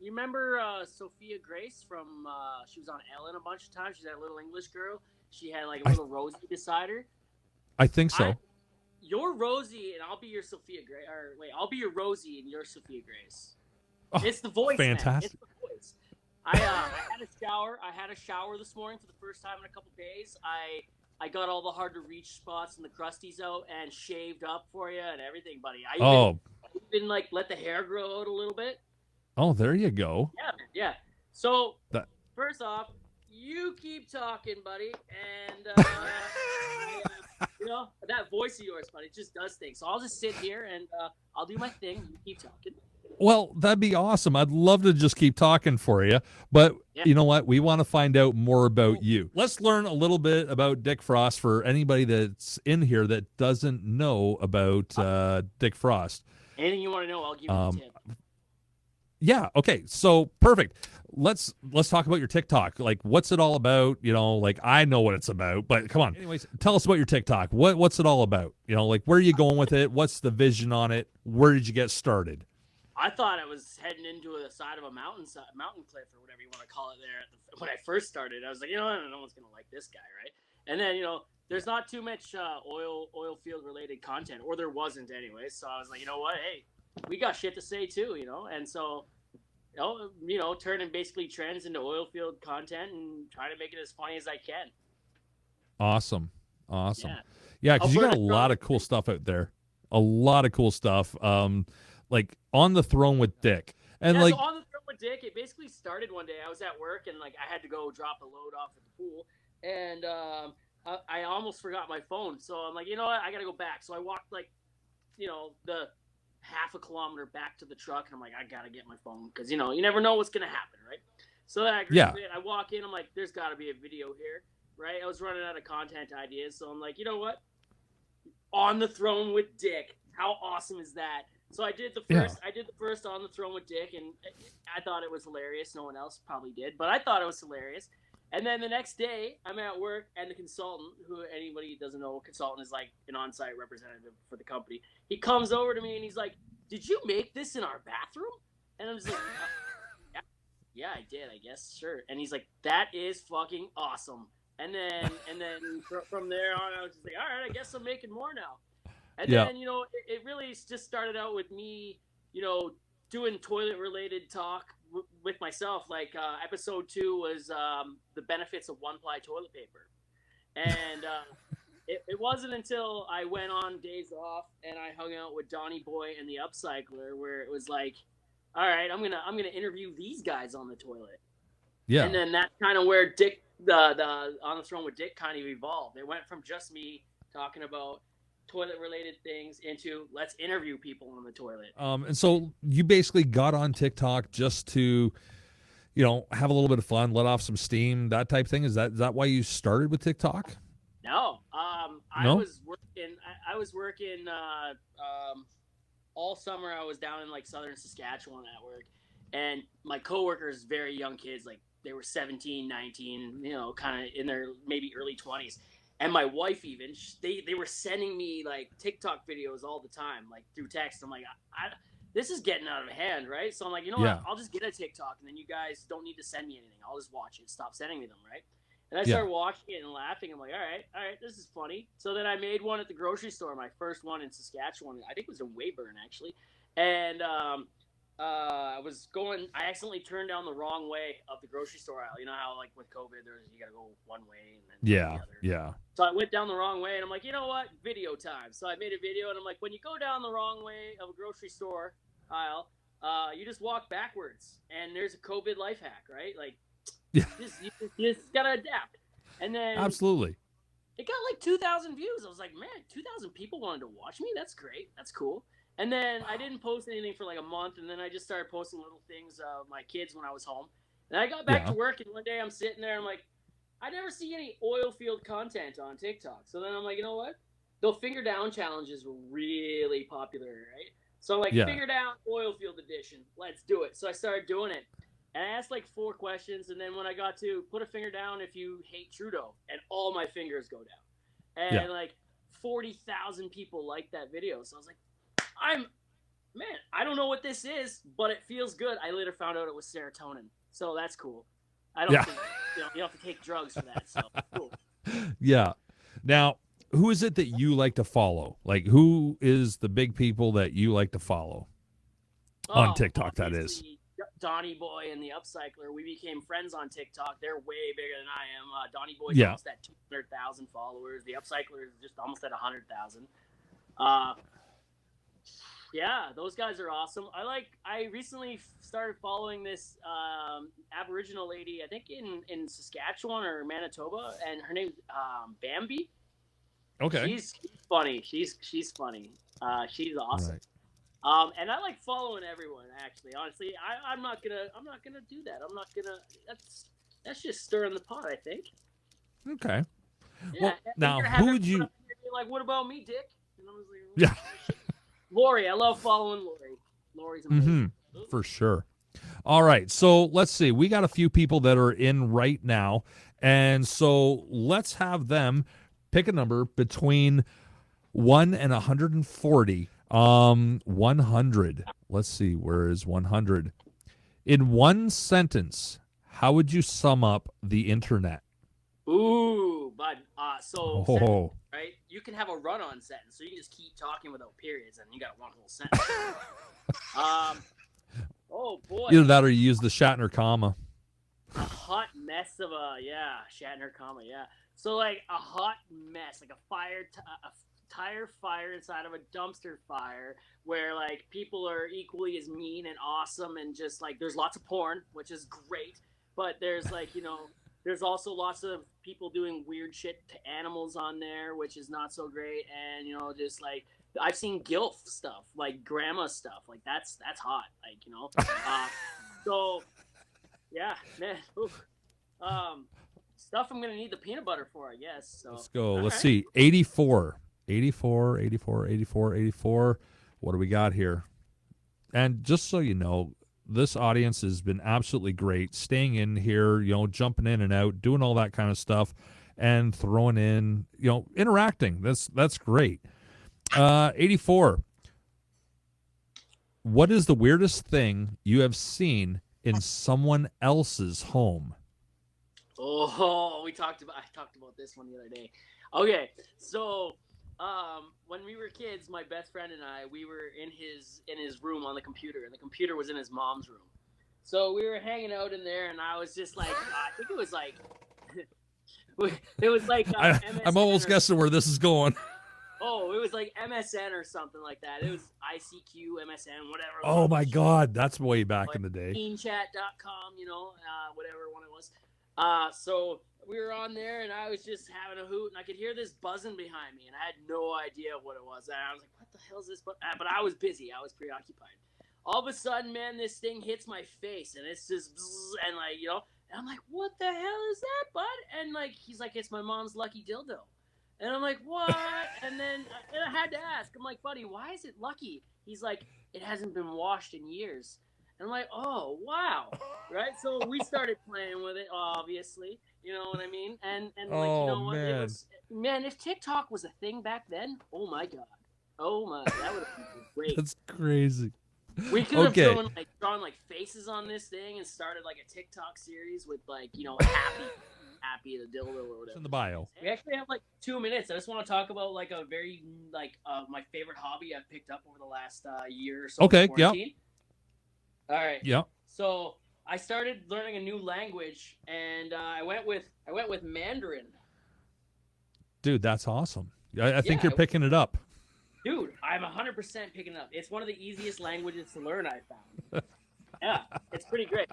You remember Sophia Grace from she was on Ellen a bunch of times. She's that little English girl. She had like a little Rosie beside her. I think so. You're Rosie and I'll be your Sophia Grace. Or wait, I'll be your Rosie and you're Sophia Grace. Oh, it's the voice. Fantastic. Man. It's the voice. I had a shower. I had a shower this morning for the first time in a couple days. I got all the hard to reach spots and the crusties out and shaved up for you and everything, buddy. I even like let the hair grow out a little bit. Oh, there you go. Yeah, man. Yeah. So first off, you keep talking, buddy, and that voice of yours, buddy, it just does things. So I'll just sit here and I'll do my thing. You keep talking. Well, that'd be awesome. I'd love to just keep talking for you, but you know what? We want to find out more about you. Let's learn a little bit about Dick Frost for anybody that's in here that doesn't know about Dick Frost. Anything you want to know, I'll give you a tip. Yeah. Okay. So perfect. Let's talk about your TikTok. Like, what's it all about? Like I know what it's about, but come on. Anyways, tell us about your TikTok. What's it all about? Like where are you going with it? What's the vision on it? Where did you get started? I thought I was heading into the side of a mountain cliff or whatever you want to call it there. When I first started, I was like, no one's going to like this guy, right? And then, there's not too much oil field related content, or there wasn't anyway. So I was like, you know what? Hey, we got shit to say too, and so, turning basically trends into oil field content and trying to make it as funny as I can. Awesome. Yeah, because you got a lot of cool stuff out there. A lot of cool stuff. Like On the Throne with Dick. And so On the Throne with Dick, it basically started one day. I was at work and I had to go drop a load off at the pool. And I almost forgot my phone. So I'm like, you know what? I got to go back. So I walked the half a kilometer back to the truck. And I'm like, I got to get my phone because, you never know what's going to happen, right? So then I walk in. I'm like, there's got to be a video here, right? I was running out of content ideas. So I'm like, you know what? On the Throne with Dick. How awesome is that? So I did the first. Yeah. I did the first On the Throne with Dick, and I thought it was hilarious. No one else probably did, but I thought it was hilarious. And then the next day, I'm at work, and the consultant, who anybody doesn't know, consultant is like an on-site representative for the company. He comes over to me and he's like, "Did you make this in our bathroom?" And I'm just like, "Yeah, I did. I guess, sure." And he's like, "That is fucking awesome." And then from there on, I was just like, "All right, I guess I'm making more now." And then, it really just started out with me, doing toilet-related talk with myself. Like, episode 2 was the benefits of one-ply toilet paper. And it wasn't until I went on days off and I hung out with Donnie Boy and the Upcycler where it was like, all right, I'm gonna interview these guys on the toilet. Yeah. And then that's kind of where Dick, the On the Throne with Dick kind of evolved. It went from just me talking about toilet-related things into let's interview people on the toilet. And so you basically got on TikTok just to, have a little bit of fun, let off some steam, that type thing. Is that why you started with TikTok? No, I was working. I was working all summer. I was down in like southern Saskatchewan at work, and my coworkers, very young kids, like they were 17, 19, you know, kind of in their maybe early 20s. And my wife even, they were sending me like TikTok videos all the time, like through text. I'm like, this is getting out of hand, right? So I'm like, you know what? I'll just get a TikTok, and then you guys don't need to send me anything. I'll just watch it. Stop sending me them, right? And I started watching it and laughing. I'm like, all right, this is funny. So then I made one at the grocery store, my first one in Saskatchewan. I think it was in Weyburn, actually. And I accidentally turned down the wrong way of the grocery store aisle. You know how, like, with COVID, you got to go one way and then the other. Yeah. So I went down the wrong way, and I'm like, you know what? Video time. So I made a video, and I'm like, when you go down the wrong way of a grocery store aisle, you just walk backwards. And there's a COVID life hack, right? Like, you just gotta adapt. And then absolutely, it got like 2,000 views. I was like, man, 2,000 people wanted to watch me. That's great. That's cool. And then I didn't post anything for like a month, and then I just started posting little things of my kids when I was home. And I got back to work, and one day I'm sitting there, and I'm like, I never see any oil field content on TikTok. So then I'm like, you know what? The finger down challenges were really popular, right? So I'm like, finger down oil field edition. Let's do it. So I started doing it. And I asked like 4 questions, and then when I got to put a finger down if you hate Trudeau, and all my fingers go down. And like 40,000 people liked that video. So I was like, I don't know what this is, but it feels good. I later found out it was serotonin. So that's cool. I don't think, you don't have to take drugs for that. So cool. Yeah. Now, who is it that you like to follow? Like, who is the big people that you like to follow on TikTok, that is? Donnie Boy and the Upcycler. We became friends on TikTok. They're way bigger than I am. Donnie Boy's almost at 200,000 followers. The Upcycler is just almost at 100,000. Yeah, those guys are awesome. I recently started following this Aboriginal lady, I think in Saskatchewan or Manitoba, and her name's Bambi. Okay. She's funny. She's funny. She's awesome. Right. And I like following everyone. Actually, honestly, I'm not gonna do that. I'm not gonna. That's just stirring the pot, I think. Okay. Yeah. Well, now who would you like? What about me, Dick? And I was like, yeah. Lori, I love following Lori. Lori's amazing. For sure. All right, so let's see. We got a few people that are in right now, and so let's have them pick a number between 1 and 140. 100. Let's see. Where is 100? In one sentence, how would you sum up the internet? Ooh, bud. So Oh. right? You can have a run-on sentence, so you can just keep talking without periods, and you got one whole sentence. Oh boy. Either that or you use the Shatner comma. A hot mess of Shatner comma, yeah. So like a hot mess, like a tire fire inside of a dumpster fire, where like people are equally as mean and awesome, and just like there's lots of porn, which is great, but there's like, there's also lots of people doing weird shit to animals on there, which is not so great. And just like I've seen gilf stuff, like grandma stuff, like that's hot, like so yeah, man. Stuff I'm gonna need the peanut butter for, I guess. So let's go. Let's see. 84. What do we got here? And just so you know, this audience has been absolutely great, staying in here, jumping in and out, doing all that kind of stuff, and throwing in, interacting. That's great. 84. What is the weirdest thing you have seen in someone else's home? Oh, I talked about this one the other day. Okay, so when we were kids, my best friend and I, we were in his room on the computer, and the computer was in his mom's room. So we were hanging out in there, and I was just like, I think it was like, I'm almost guessing where this is going. Oh, it was like MSN or something like that. It was ICQ, MSN, whatever. Oh my God, that's way back in the day. Teenchat.com, whatever one it was. So we were on there, and I was just having a hoot, and I could hear this buzzing behind me, and I had no idea what it was. And I was like, what the hell is this? But I was busy. I was preoccupied. All of a sudden, man, this thing hits my face, and it's just, and like, and I'm like, what the hell is that, bud? And like, he's like, it's my mom's lucky dildo. And I'm like, what? And I had to ask. I'm like, buddy, why is it lucky? He's like, it hasn't been washed in years. And I'm like, oh, wow. Right? So we started playing with it, obviously. You know what I mean? And like, you know what? Man. It was, man, if TikTok was a thing back then, oh my God. Oh my, that would have been great. That's crazy. We could have drawn like faces on this thing and started like a TikTok series with like, you know, happy the dildo or whatever. In the bio. We actually have like 2 minutes. I just want to talk about like a very my favorite hobby I've picked up over the last year or so. Okay, yeah. All right. Yeah. So I started learning a new language, and I went with Mandarin. Dude, that's awesome. I think you're picking it up. Dude, I'm 100% picking it up. It's one of the easiest languages to learn, I found. Yeah, it's pretty great.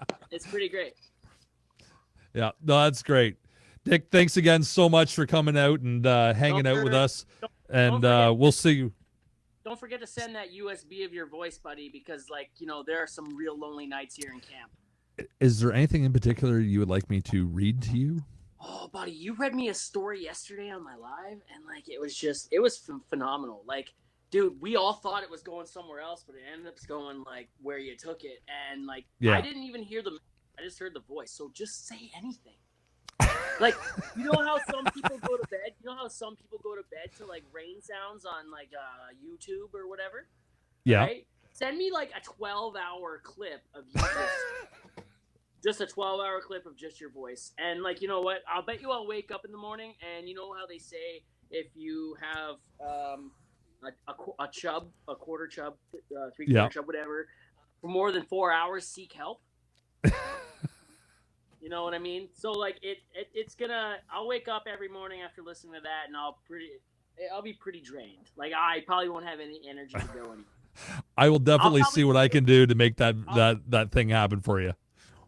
Yeah, no, that's great. Dick, thanks again so much for coming out and hanging out with us. And we'll see you. Don't forget to send that USB of your voice, buddy, because, like, you know, there are some real lonely nights here in camp. Is there anything in particular you would like me to read to you? Oh, buddy, you read me a story yesterday on my live, and, like, it was phenomenal. Like, dude, we all thought it was going somewhere else, but it ended up going, like, where you took it. And, like, I didn't even hear I just heard the voice. So just say anything. Like, you know how some people go to bed? You know how some people go to bed to, like, rain sounds on, like, YouTube or whatever? Yeah. Right? Send me, like, a 12-hour clip of you just a 12-hour clip of just your voice. And, like, you know what? I'll bet you I'll wake up in the morning, and you know how they say if you have a chub, a quarter chub, three-quarter chub, whatever, for more than 4 hours, seek help? You know what I mean? So, like, it's gonna... I'll wake up every morning after listening to that, and I'll be pretty drained. Like, I probably won't have any energy to go anywhere. I will definitely see what I can do to make that thing happen for you.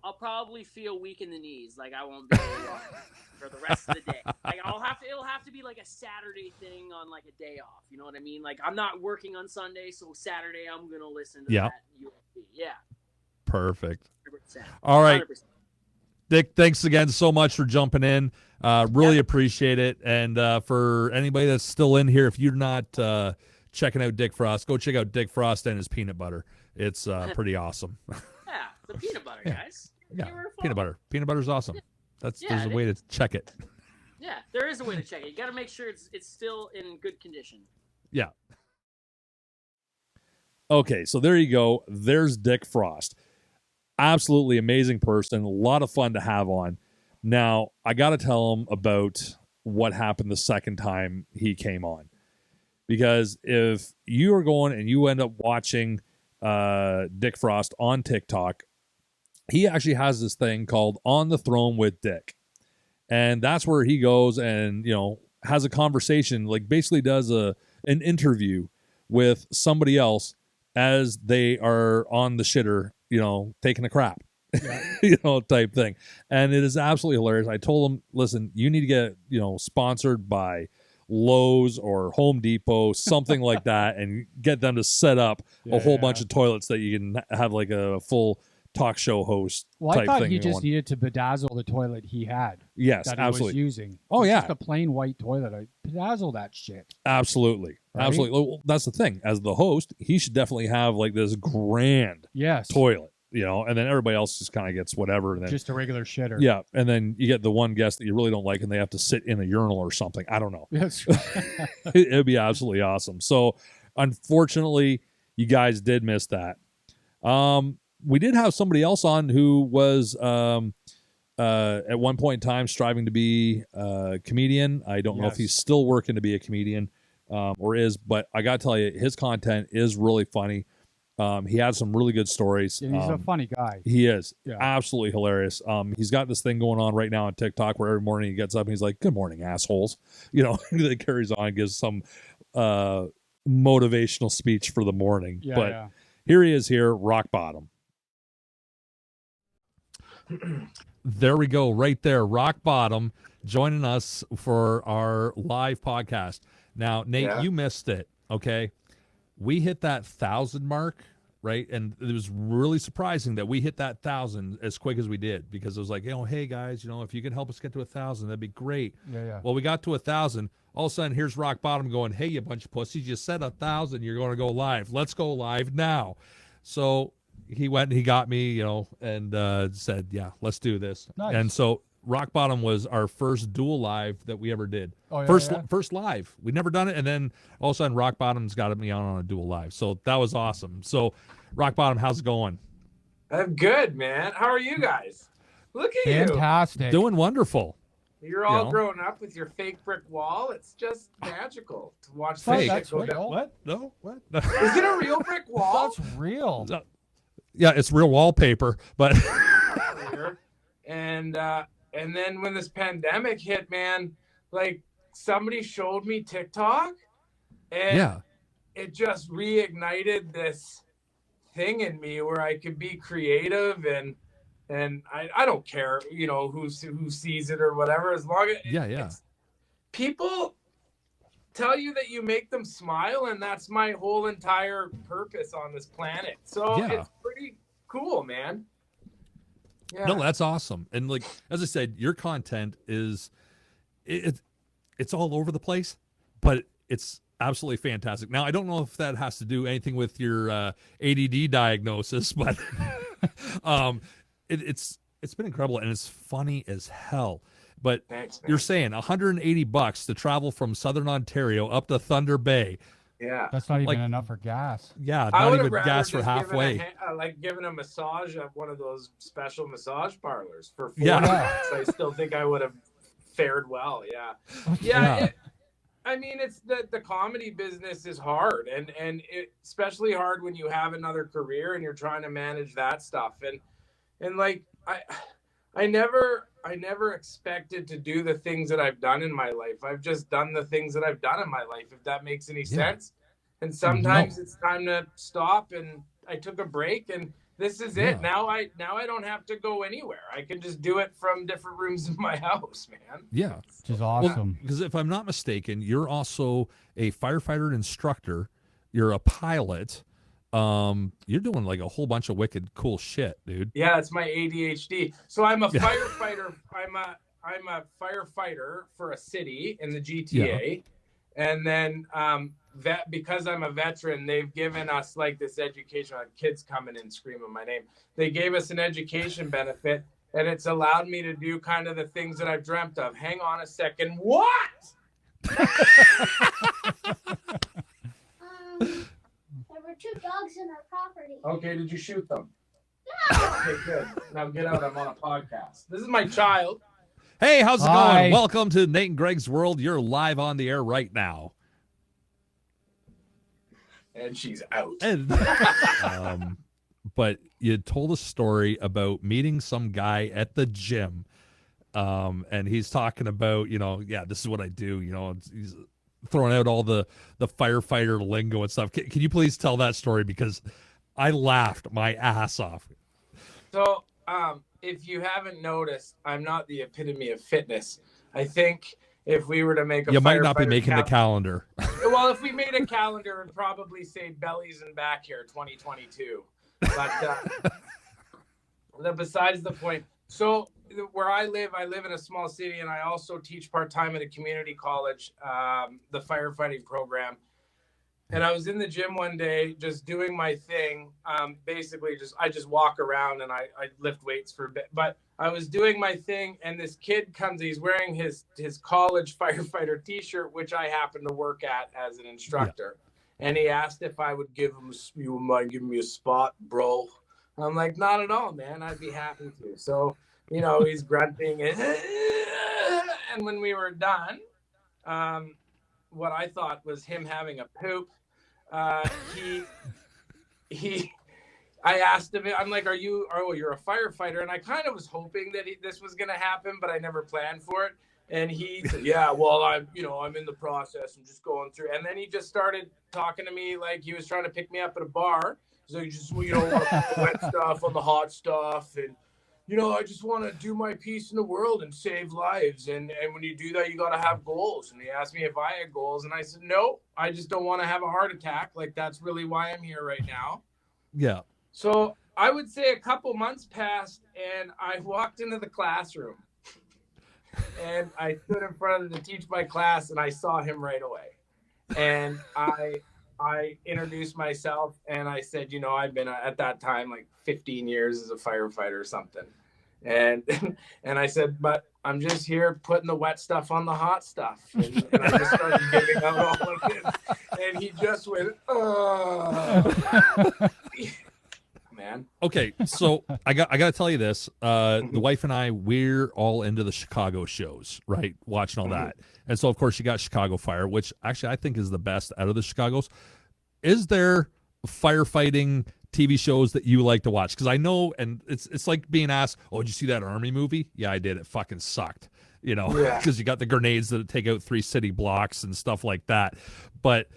I'll probably feel weak in the knees. Like, I won't be able to walk for the rest of the day. Like, it'll have to be like a Saturday thing on, like, a day off. You know what I mean? Like, I'm not working on Sunday, so Saturday I'm going to listen to that USB. Yeah. Perfect. 100%. All right. 100%. Dick, thanks again so much for jumping in. Really appreciate it. And for anybody that's still in here, if you're not checking out Dick Frost, go check out Dick Frost and his peanut butter. It's pretty awesome. Yeah, the peanut butter, guys. Yeah, peanut butter. Peanut butter's awesome. There's a way to check it. Yeah, there is a way to check it. You got to make sure it's still in good condition. Yeah. Okay, so there you go. There's Dick Frost. Absolutely amazing person. A lot of fun to have on. Now, I got to tell him about what happened the second time he came on. Because if you are going and you end up watching Dick Frost on TikTok, he actually has this thing called On the Throne with Dick. And that's where he goes and, you know, has a conversation, like basically does an interview with somebody else as they are on the shitter, you know, taking a crap, you know, type thing. And it is absolutely hilarious. I told him, listen, you need to get, you know, sponsored by Lowe's or Home Depot, something like that, and get them to set up a whole bunch of toilets that you can have like a full talk show host. Well, type I thought thing he just needed to bedazzle the toilet he had. Yes, that absolutely. He was using. Oh, It's yeah. just a plain white toilet. I bedazzle that shit. Absolutely. Right? Absolutely. Well, that's the thing. As the host, he should definitely have like this grand toilet, you know, and then everybody else just kind of gets whatever. And then, just a regular shitter. Yeah. And then you get the one guest that you really don't like and they have to sit in a urinal or something. I don't know. That's It'd be absolutely awesome. So unfortunately, you guys did miss that. We did have somebody else on who was at one point in time striving to be a comedian. I don't know if he's still working to be a comedian or is, but I got to tell you, his content is really funny. He has some really good stories. Yeah, he's a funny guy. He is absolutely hilarious. He's got this thing going on right now on TikTok where every morning he gets up and he's like, "Good morning, assholes." You know, that carries on, gives some motivational speech for the morning. Here he is here, rock bottom. There we go, right there, rock bottom, joining us for our live podcast. Now, Nate, you missed it, okay? We hit that 1,000 mark right? And it was really surprising that we hit that 1,000 as quick as we did, because it was like, hey guys, if you can help us get to 1,000, that'd be great. Yeah. Well, we got to 1,000. All of a sudden, here's Rock Bottom going, hey, you bunch of pussies, you said 1,000, you're going to go live. Let's go live now. So he went and he got me, and said, yeah, let's do this. Nice. And so Rock Bottom was our first dual live that we ever did. Oh, yeah, First live. We'd never done it, and then all of a sudden Rock Bottom's got me on a dual live. So that was awesome. So Rock Bottom, how's it going? I'm good, man. How are you guys? Look at Fantastic. Doing wonderful. You're all grown up with your fake brick wall. It's just magical to watch Fake. that go down. What? No? What? Is it a real brick wall? That's real. Yeah, it's real wallpaper, but and then when this pandemic hit, man, like somebody showed me TikTok, and it just reignited this thing in me where I could be creative, and I don't care, who sees it or whatever, as long as people tell you that you make them smile, and that's my whole entire purpose on this planet. So it's pretty cool, man. Yeah. No, that's awesome. And like, as I said, your content is it's all over the place, but it's absolutely fantastic. Now, I don't know if that has to do anything with your ADD diagnosis, but it's been incredible, and it's funny as hell. But thanks, you're saying $180 to travel from Southern Ontario up to Thunder Bay. Yeah, that's not even enough for gas. Yeah, not even gas for halfway. Giving a massage at one of those special massage parlors for $4. Yeah. I still think I would have fared well. Yeah. It's the comedy business is hard, and especially hard when you have another career and you're trying to manage that stuff. And like I never expected to do the things that I've done in my life. I've just done the things that I've done in my life, if that makes any sense. And sometimes it's time to stop, and I took a break, and this is it. Now I don't have to go anywhere. I can just do it from different rooms in my house, man. Yeah. Which is awesome. Because if I'm not mistaken, you're also a firefighter instructor. You're a pilot. You're doing like a whole bunch of wicked cool shit, dude. Yeah, it's my ADHD. So I'm a firefighter. I'm a firefighter for a city in the GTA. And then because I'm a veteran, they've given us like this education. Kids coming in screaming my name. They gave us an education benefit, and it's allowed me to do kind of the things that I've dreamt of. Hang on a second. What? There were 2 dogs in our property. Okay, did you shoot them? No. Okay, good. Now get out. I'm on a podcast. This is my child. Hey, how's it going? Welcome to Nate and Greg's World. You're live on the air right now. And she's out. And, but you told a story about meeting some guy at the gym. And he's talking about, this is what I do. He's throwing out all the firefighter lingo and stuff. Can you please tell that story? Because I laughed my ass off. So, if you haven't noticed, I'm not the epitome of fitness. I think if we were to make a might not be making the calendar. Well, if we made a calendar, it'd probably say bellies and back hair 2022. But besides the point. So where I live in a small city, and I also teach part-time at a community college, the firefighting program. And I was in the gym one day just doing my thing. Basically, I just walk around and I lift weights for a bit. But I was doing my thing, and this kid comes. He's wearing his college firefighter T-shirt, which I happen to work at as an instructor. Yeah. And he asked if I would give him. You mind giving me a spot, bro? I'm like, not at all, man. I'd be happy to. So he's grunting, and when we were done, what I thought was him having a poop. I asked him, I'm like, you're a firefighter? And I kind of was hoping that this was going to happen, but I never planned for it. And he said, yeah, well, I'm in the process. I'm just going through. And then he just started talking to me like he was trying to pick me up at a bar. So you just, the wet stuff on the hot stuff. And, I just want to do my piece in the world and save lives. And when you do that, you got to have goals. And he asked me if I had goals. And I said, no, I just don't want to have a heart attack. Like, that's really why I'm here right now. Yeah. So I would say a couple months passed, and I walked into the classroom, and I stood in front of to teach my class, and I saw him right away. And I introduced myself, and I said, I've been at that time like 15 years as a firefighter or something. And and I said, but I'm just here putting the wet stuff on the hot stuff. And I just started giving out all of it. And he just went, oh. Man. Okay, so I got to tell you this. The wife and I, we're all into the Chicago shows, right? Watching all that. And so, of course, you got Chicago Fire, which actually I think is the best out of the Chicagos. Is there firefighting TV shows that you like to watch? Because I know, and it's like being asked, oh, did you see that Army movie? Yeah, I did. It fucking sucked, because you got the grenades that take out 3 city blocks and stuff like that. But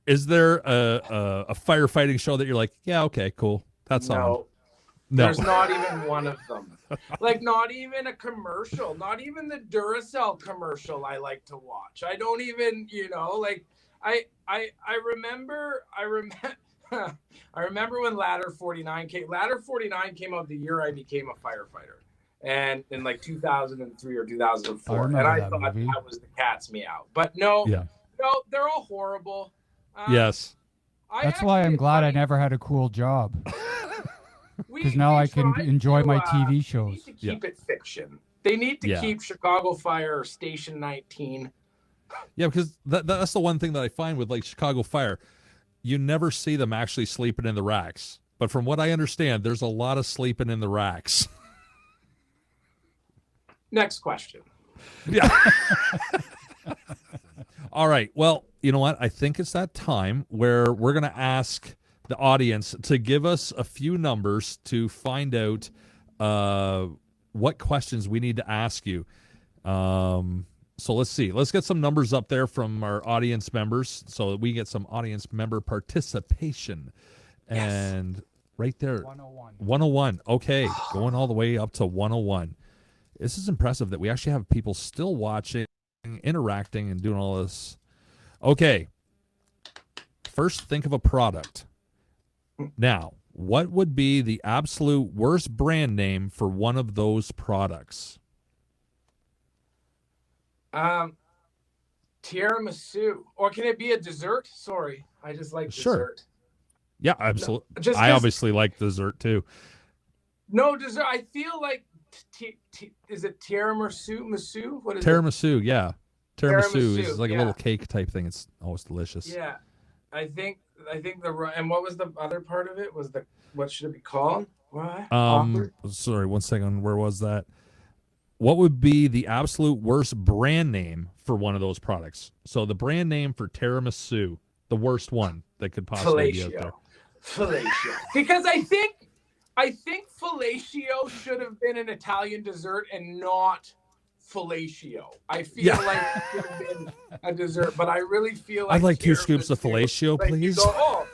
is there a firefighting show that you're like, yeah, okay, cool. That's no. No. There's not even one of them. Like, not even a commercial, not even the Duracell commercial I like to watch. I don't even, like, I remember I remember when Ladder 49 came. Ladder 49 came out the year I became a firefighter, and in like 2003 or 2004, and I thought movie. That was the cat's meow. But no, they're all horrible. Yes. That's why I'm glad I never had a cool job. Because now I can enjoy my TV shows. They need to keep it fiction. They need to keep Chicago Fire or Station 19. Yeah, because that's the one thing that I find with like Chicago Fire. You never see them actually sleeping in the racks. But from what I understand, there's a lot of sleeping in the racks. Next question. Yeah. All right. Well, you know what? I think it's that time where we're going to ask the audience to give us a few numbers to find out what questions we need to ask you. So let's see. Let's get some numbers up there from our audience members so that we get some audience member participation. Yes. And right there. 101. 101. Okay. Going all the way up to 101. This is impressive that we actually have people still watching, interacting, and doing all this. Okay. First, think of a product. Now, what would be the absolute worst brand name for one of those products? Tiramisu. Or can it be a dessert? Sorry, I just like dessert. Yeah, absolutely. No, I obviously like dessert too. No dessert. I feel like is it tiramisu? What is tiramisu? It? Yeah, tiramisu is like a little cake type thing. It's always delicious. Yeah, I think and what was the other part of it? Was what should it be called? What? Sorry, 1 second. Where was that? What would be the absolute worst brand name for one of those products? So the brand name for tiramisu, the worst one that could possibly be out there. Fellatio. Because I think fellatio should have been an Italian dessert and not fellatio. I feel like it should have been a dessert, but I really feel like I'd like 2 scoops of fellatio, please. You go,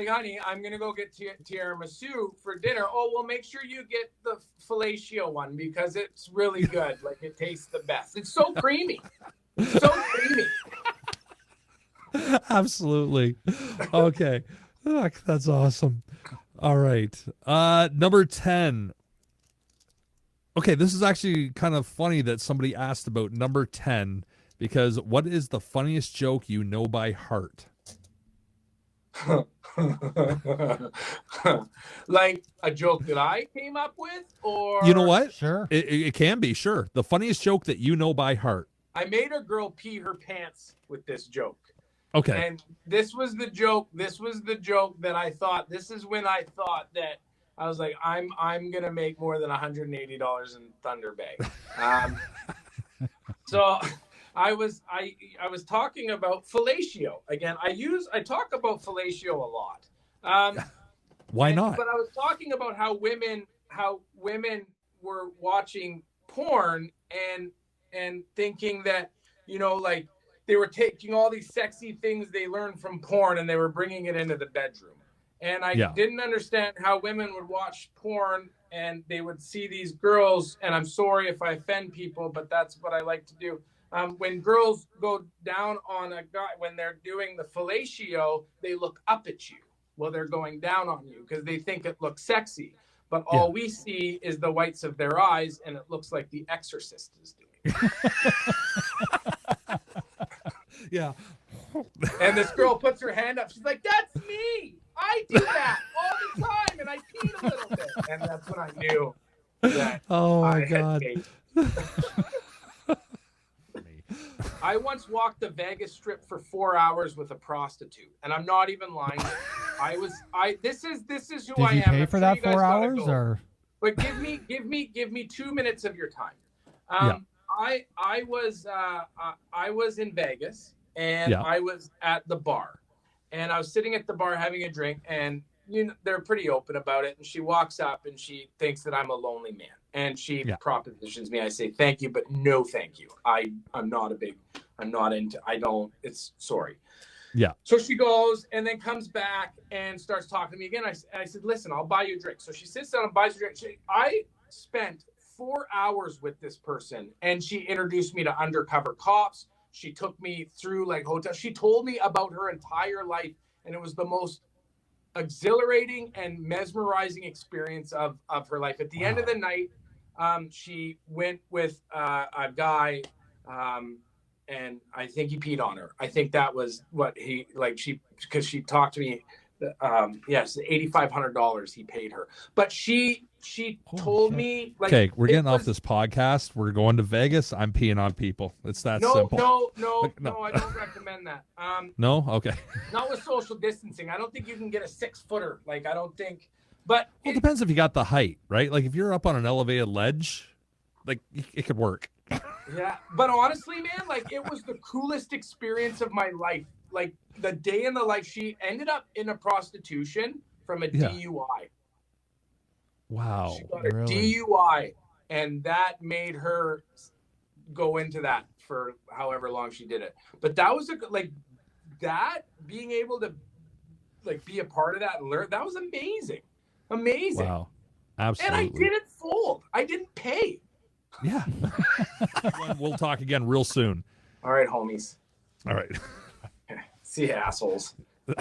honey, I'm going to go get tiramisu for dinner. Oh, well, make sure you get the fellatio one because it's really good. Like, it tastes the best. It's so creamy. So creamy. Absolutely. Okay. That's awesome. All right. Number 10. Okay, this is actually kind of funny that somebody asked about number 10 because what is the funniest joke you know by heart? Like a joke that I came up with, or you know what? Sure, it can be. Sure, the funniest joke that you know by heart. I made a girl pee her pants with this joke. Okay, and this was the joke. This was the joke that I thought. This is when I thought that I was like, I'm gonna make more than $180 in Thunder Bay. So. I was talking about fellatio again. I talk about fellatio a lot. Why not? But I was talking about how women were watching porn and thinking that, like they were taking all these sexy things they learned from porn and they were bringing it into the bedroom. And I didn't understand how women would watch porn and they would see these girls. And I'm sorry if I offend people, but that's what I like to do. When girls go down on a guy, when they're doing the fellatio, they look up at you. well, they're going down on you because they think it looks sexy. But all we see is the whites of their eyes, and it looks like The Exorcist is doing. Yeah. And this girl puts her hand up. She's like, "That's me. I do that all the time, and I peed a little bit." And that's when I knew that. Oh my God. I once walked the Vegas Strip for 4 hours with a prostitute, and I'm not even lying. This is who Did I you am. pay for that 4 hours, or? But give me 2 minutes of your time. I was in Vegas, and I was at the bar, and I was sitting at the bar having a drink, and they're pretty open about it. And she walks up and she thinks that I'm a lonely man, and she propositions me. I say thank you, but no thank you. Sorry. Yeah. So she goes and then comes back and starts talking to me again. I said, listen, I'll buy you a drink. So she sits down and buys a drink. I spent 4 hours with this person, and she introduced me to undercover cops. She took me through like hotels. She told me about her entire life, and it was the most exhilarating and mesmerizing experience of her life. At the end of the night, she went with a guy, and I think he peed on her. I think that was what because she talked to me. Yes, $8,500 he paid her, but she told me like, okay, we're getting off this podcast. We're going to Vegas. I'm peeing on people. It's that simple. No, I don't recommend that. No, okay. Not with social distancing. I don't think you can get a 6-footer. Like, I don't think. But it depends if you got the height, right? Like if you're up on an elevated ledge, like it could work. Yeah, but honestly, man, like it was the coolest experience of my life. Like the day in the life. She ended up in a prostitution from a DUI. Wow. She got a DUI, and that made her go into that for however long she did it. But that was being able to like be a part of that and learn, that was amazing. Wow. Absolutely. And I didn't fold. I didn't pay. Yeah. We'll talk again real soon. All right, homies. All right. See you, assholes. Do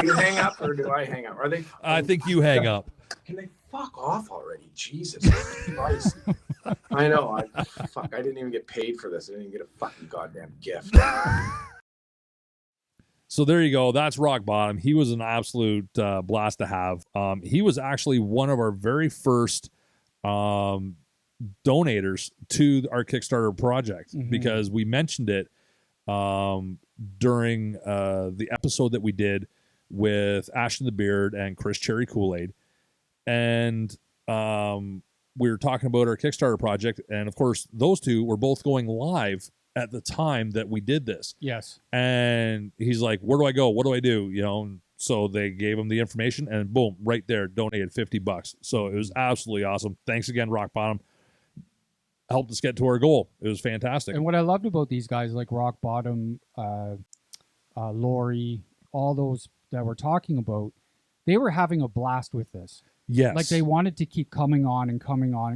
you hang up or do I hang up? Are they? I think you hang up. Can they fuck off already? Jesus Christ. I know. I didn't even get paid for this. I didn't even get a fucking goddamn gift. So there you go. That's Rock Bottom. He was an absolute blast to have. He was actually one of our very first donators to our Kickstarter project because we mentioned it during the episode that we did with Ashton the Beard and Chris Cherry Kool-Aid. And we were talking about our Kickstarter project. And of course, those two were both going live at the time that we did this. Yes. And he's like, where do I go? What do I do? You know, and so they gave him the information and boom, right there, donated $50. So it was absolutely awesome. Thanks again, Rock Bottom. Helped us get to our goal. It was fantastic. And what I loved about these guys like Rock Bottom, Lori, all those that we're talking about, they were having a blast with this. Yes. Like they wanted to keep coming on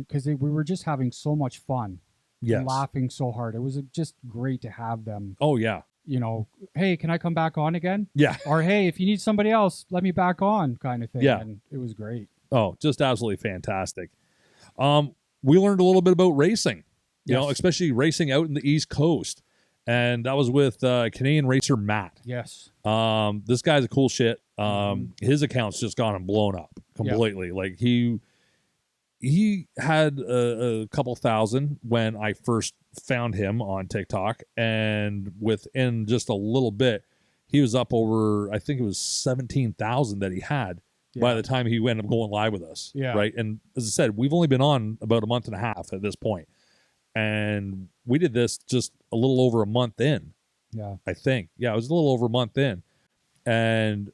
because we were just having so much fun. Yes. And laughing so hard. It was just great to have them. Oh, yeah. You know, hey, can I come back on again? Yeah. Or, hey, if you need somebody else, let me back on kind of thing. Yeah. And it was great. Oh, just absolutely fantastic. We learned a little bit about racing, you know, especially racing out in the East Coast. And that was with Canadian racer Matt. Yes. This guy's a cool shit. His account's just gone and blown up completely. Yeah. Like he had a couple thousand when I first found him on TikTok, and within just a little bit, he was up over, I think it was 17,000 that he had by the time he ended up going live with us. Yeah. Right. And as I said, we've only been on about a month and a half at this point, and we did this just a little over a month in. Yeah. I think. Yeah, it was a little over a month in, and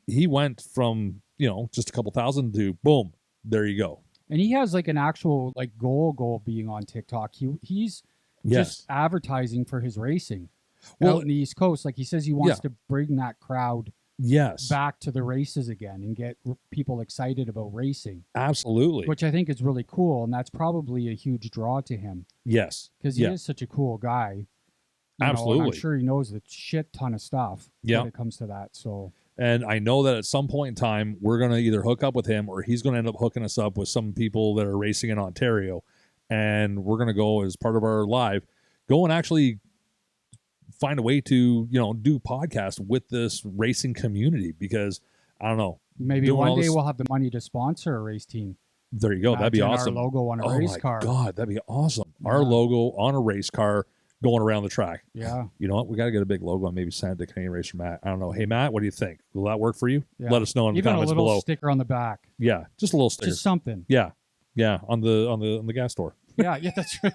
he went from, you know, just a couple thousand to boom, there you go. And he has like an actual like goal being on TikTok. He's just advertising for his racing out in the East Coast. Like he says he wants to bring that crowd back to the races again and get people excited about racing. Absolutely. Which I think is really cool. And that's probably a huge draw to him. Yes. Because he is such a cool guy. Absolutely. I'm sure he knows a shit ton of stuff when it comes to that. So And I know that at some point in time, we're going to either hook up with him or he's going to end up hooking us up with some people that are racing in Ontario. And we're going to go as part of our live, go and actually find a way to, do podcasts with this racing community, because I don't know. Maybe one day we'll have the money to sponsor a race team. There you go. That'd be awesome. Our logo on a race car. Oh my God, that'd be awesome. Yeah. Our logo on a race car going around the track. Yeah. You know what? We got to get a big logo and maybe send it to Canadian Racer Matt. I don't know. Hey, Matt, what do you think? Will that work for you? Yeah. Let us know in the comments below. Even a little sticker on the back. Yeah, just a little sticker. Just something. Yeah. Yeah, on the gas store. Yeah, that's right.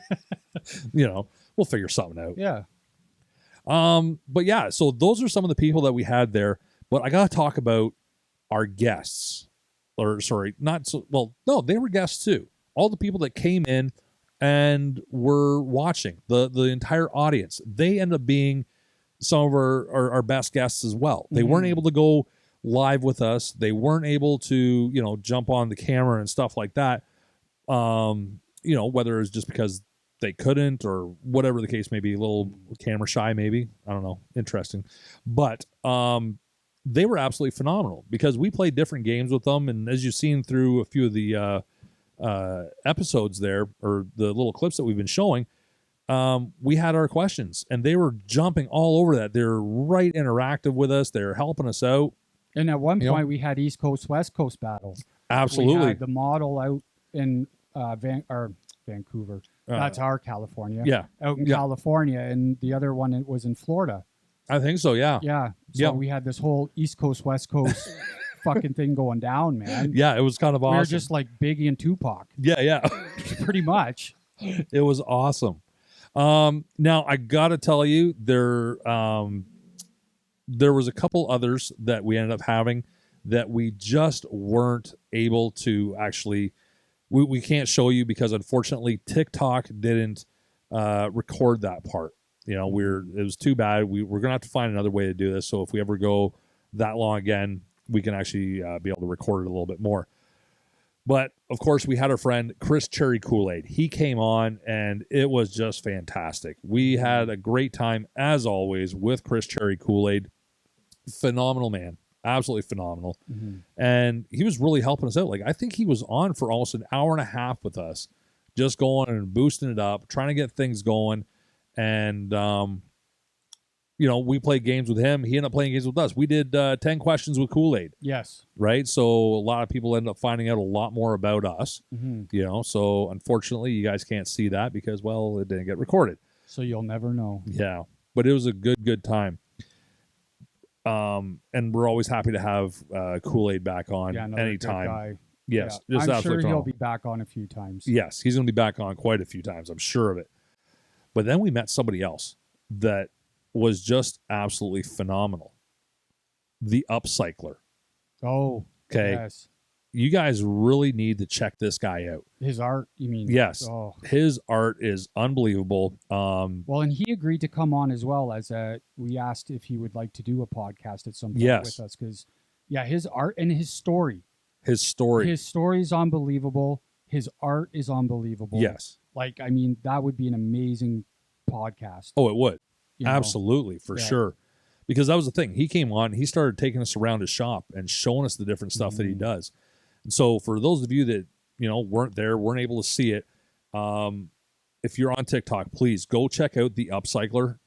We'll figure something out. Yeah. But yeah, so those are some of the people that we had there. But I got to talk about our guests. Or sorry, not so well. No, they were guests too. All the people that came in and were watching, the entire audience, they end up being some of our best guests as well. They weren't able to go live with us. They weren't able to, jump on the camera and stuff like that. Whether it's just because they couldn't or whatever the case may be, a little camera shy, maybe. I don't know. Interesting. But they were absolutely phenomenal because we played different games with them. And as you've seen through a few of the episodes there, or the little clips that we've been showing, we had our questions and they were jumping all over that. They're right interactive with us. They're helping us out. And at one point we had East Coast, West Coast battle. Absolutely. We had the model out in Vancouver. That's our California. Yeah. Out in California. And the other one was in Florida. I think so, yeah. Yeah. So we had this whole East Coast, West Coast fucking thing going down, man. Yeah, it was kind of awesome. We were just like Biggie and Tupac. Yeah. Pretty much. It was awesome. Now, I got to tell you, there was a couple others that we ended up having that we just weren't able to actually... We can't show you because, unfortunately, TikTok didn't record that part. It was too bad. We're gonna have to find another way to do this. So if we ever go that long again, we can actually be able to record it a little bit more. But of course, we had our friend Chris Cherry Kool-Aid. He came on, and it was just fantastic. We had a great time as always with Chris Cherry Kool-Aid. Phenomenal man, absolutely phenomenal, and he was really helping us out. Like I think he was on for almost an hour and a half with us, just going and boosting it up, trying to get things going. And, we played games with him. He ended up playing games with us. We did 10 questions with Kool-Aid. Yes. Right? So a lot of people end up finding out a lot more about us. So unfortunately, you guys can't see that because, well, it didn't get recorded. So you'll never know. Yeah. But it was a good time. And we're always happy to have Kool-Aid back on anytime. Yes. Yeah. I'm sure he'll be back on a few times. Yes. He's going to be back on quite a few times. I'm sure of it. But then we met somebody else that was just absolutely phenomenal. The Upcycler. Oh, okay. Yes. You guys really need to check this guy out. His art, you mean? Yes. Oh. His art is unbelievable. Well, and he agreed to come on as well as we asked if he would like to do a podcast at some point with us. Because, his art and his story. His story is unbelievable. His art is unbelievable. Yes. Like, I mean, that would be an amazing podcast. Oh, it would. Absolutely, for sure. Because that was the thing. He came on, he started taking us around his shop and showing us the different stuff that he does. And so for those of you that, weren't there, weren't able to see it, if you're on TikTok, please go check out the Upcycler.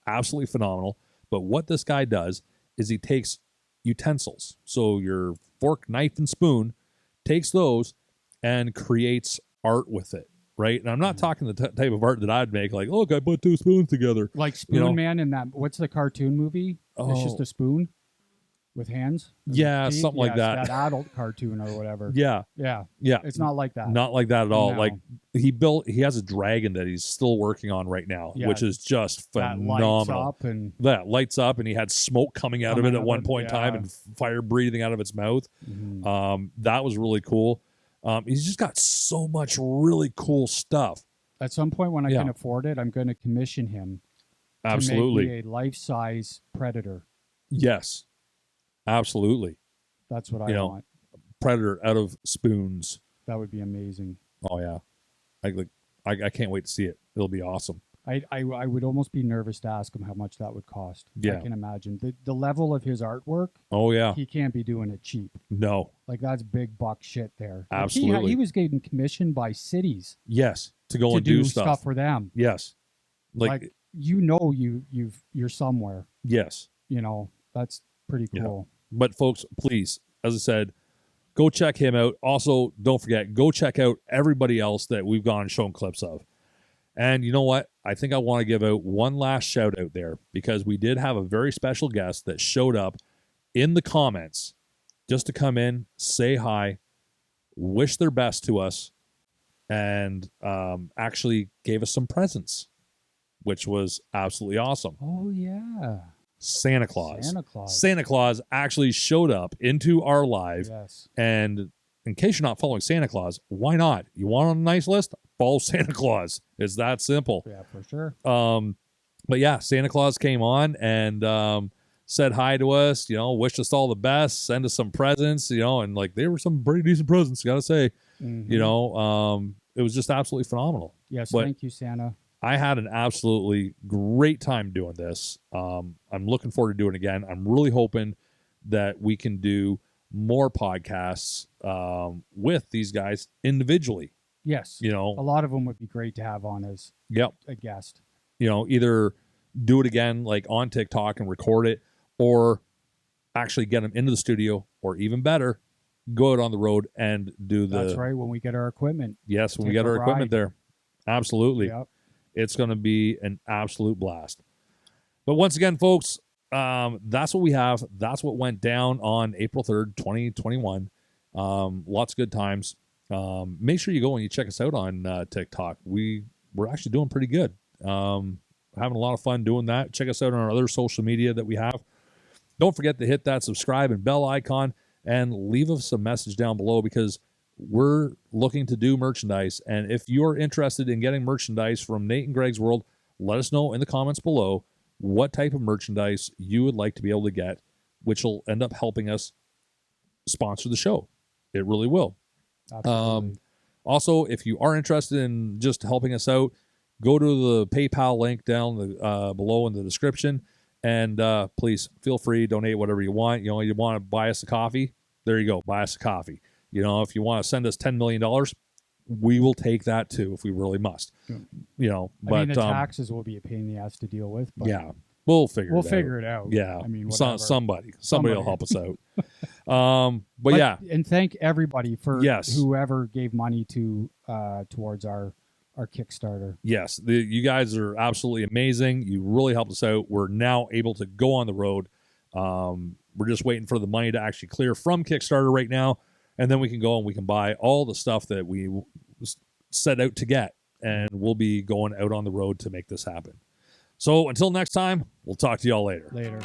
Absolutely phenomenal. But what this guy does is he takes utensils. So your fork, knife, and spoon, takes those and creates art with it, right? And I'm not talking the type of art that I'd make, like, look, I put two spoons together. Like Spoon Man in that, what's the cartoon movie? It's just a spoon with hands? Yeah, something like that. That adult cartoon or whatever. Yeah. It's not like that. Not like that at all. No. Like he has a dragon that he's still working on right now, which is just phenomenal. That lights up and he had smoke coming out of it at one point in time and fire breathing out of its mouth. That was really cool. He's just got so much really cool stuff. At some point when I can afford it, I'm going to commission him to make me a life-size Predator. Yes, absolutely. That's what I want. Predator out of spoons. That would be amazing. Oh yeah, I can't wait to see it. It'll be awesome. I would almost be nervous to ask him how much that would cost. Yeah. I can imagine the level of his artwork. Oh yeah, he can't be doing it cheap. No, like that's big buck shit there. Absolutely, like he was getting commissioned by cities. Yes, to go to and do stuff for them. Yes, like you're somewhere. Yes, that's pretty cool. Yeah. But folks, please, as I said, go check him out. Also, don't forget, go check out everybody else that we've gone and shown clips of. And you know what? I think I want to give out one last shout out there because we did have a very special guest that showed up in the comments just to come in, say hi, wish their best to us, and actually gave us some presents, which was absolutely awesome. Oh, yeah. Santa Claus actually showed up into our live. Yes. And in case you're not following Santa Claus, why not? You want on a nice list? Follow Santa Claus. It's that simple. Yeah, for sure. But yeah, Santa Claus came on and said hi to us, wished us all the best, sent us some presents, and like they were some pretty decent presents, gotta say. Mm-hmm. It was just absolutely phenomenal. Yes, but thank you, Santa. I had an absolutely great time doing this. I'm looking forward to doing it again. I'm really hoping that we can do more podcasts with these guys individually. Yes. A lot of them would be great to have on as a guest. Either do it again like on TikTok and record it, or actually get them into the studio, or even better, go out on the road and do the... That's right, when we get our equipment. Yes, when we get our equipment there. Absolutely. Yep. It's going to be an absolute blast. But once again, folks, that's what we have. That's what went down on April 3rd, 2021. Lots of good times. Make sure you go and you check us out on TikTok. We're actually doing pretty good. Having a lot of fun doing that. Check us out on our other social media that we have. Don't forget to hit that subscribe and bell icon and leave us a message down below because we're looking to do merchandise. And if you're interested in getting merchandise from Nate and Greg's World, let us know in the comments below what type of merchandise you would like to be able to get, which will end up helping us sponsor the show. It really will. Absolutely. Also, if you are interested in just helping us out, go to the PayPal link down below in the description, and please feel free to donate whatever you want. You want to buy us a coffee? There you go. Buy us a coffee. If you want to send us $10 million, we will take that too if we really must. But the taxes will be a pain in the ass to deal with. But yeah, we'll figure it out. Yeah, somebody will help us out. But yeah, and thank everybody for whoever gave money to towards our Kickstarter. Yes, you guys are absolutely amazing. You really helped us out. We're now able to go on the road. We're just waiting for the money to actually clear from Kickstarter right now, and then we can go and we can buy all the stuff that we set out to get, and we'll be going out on the road to make this happen. So until next time, we'll talk to y'all later. Later.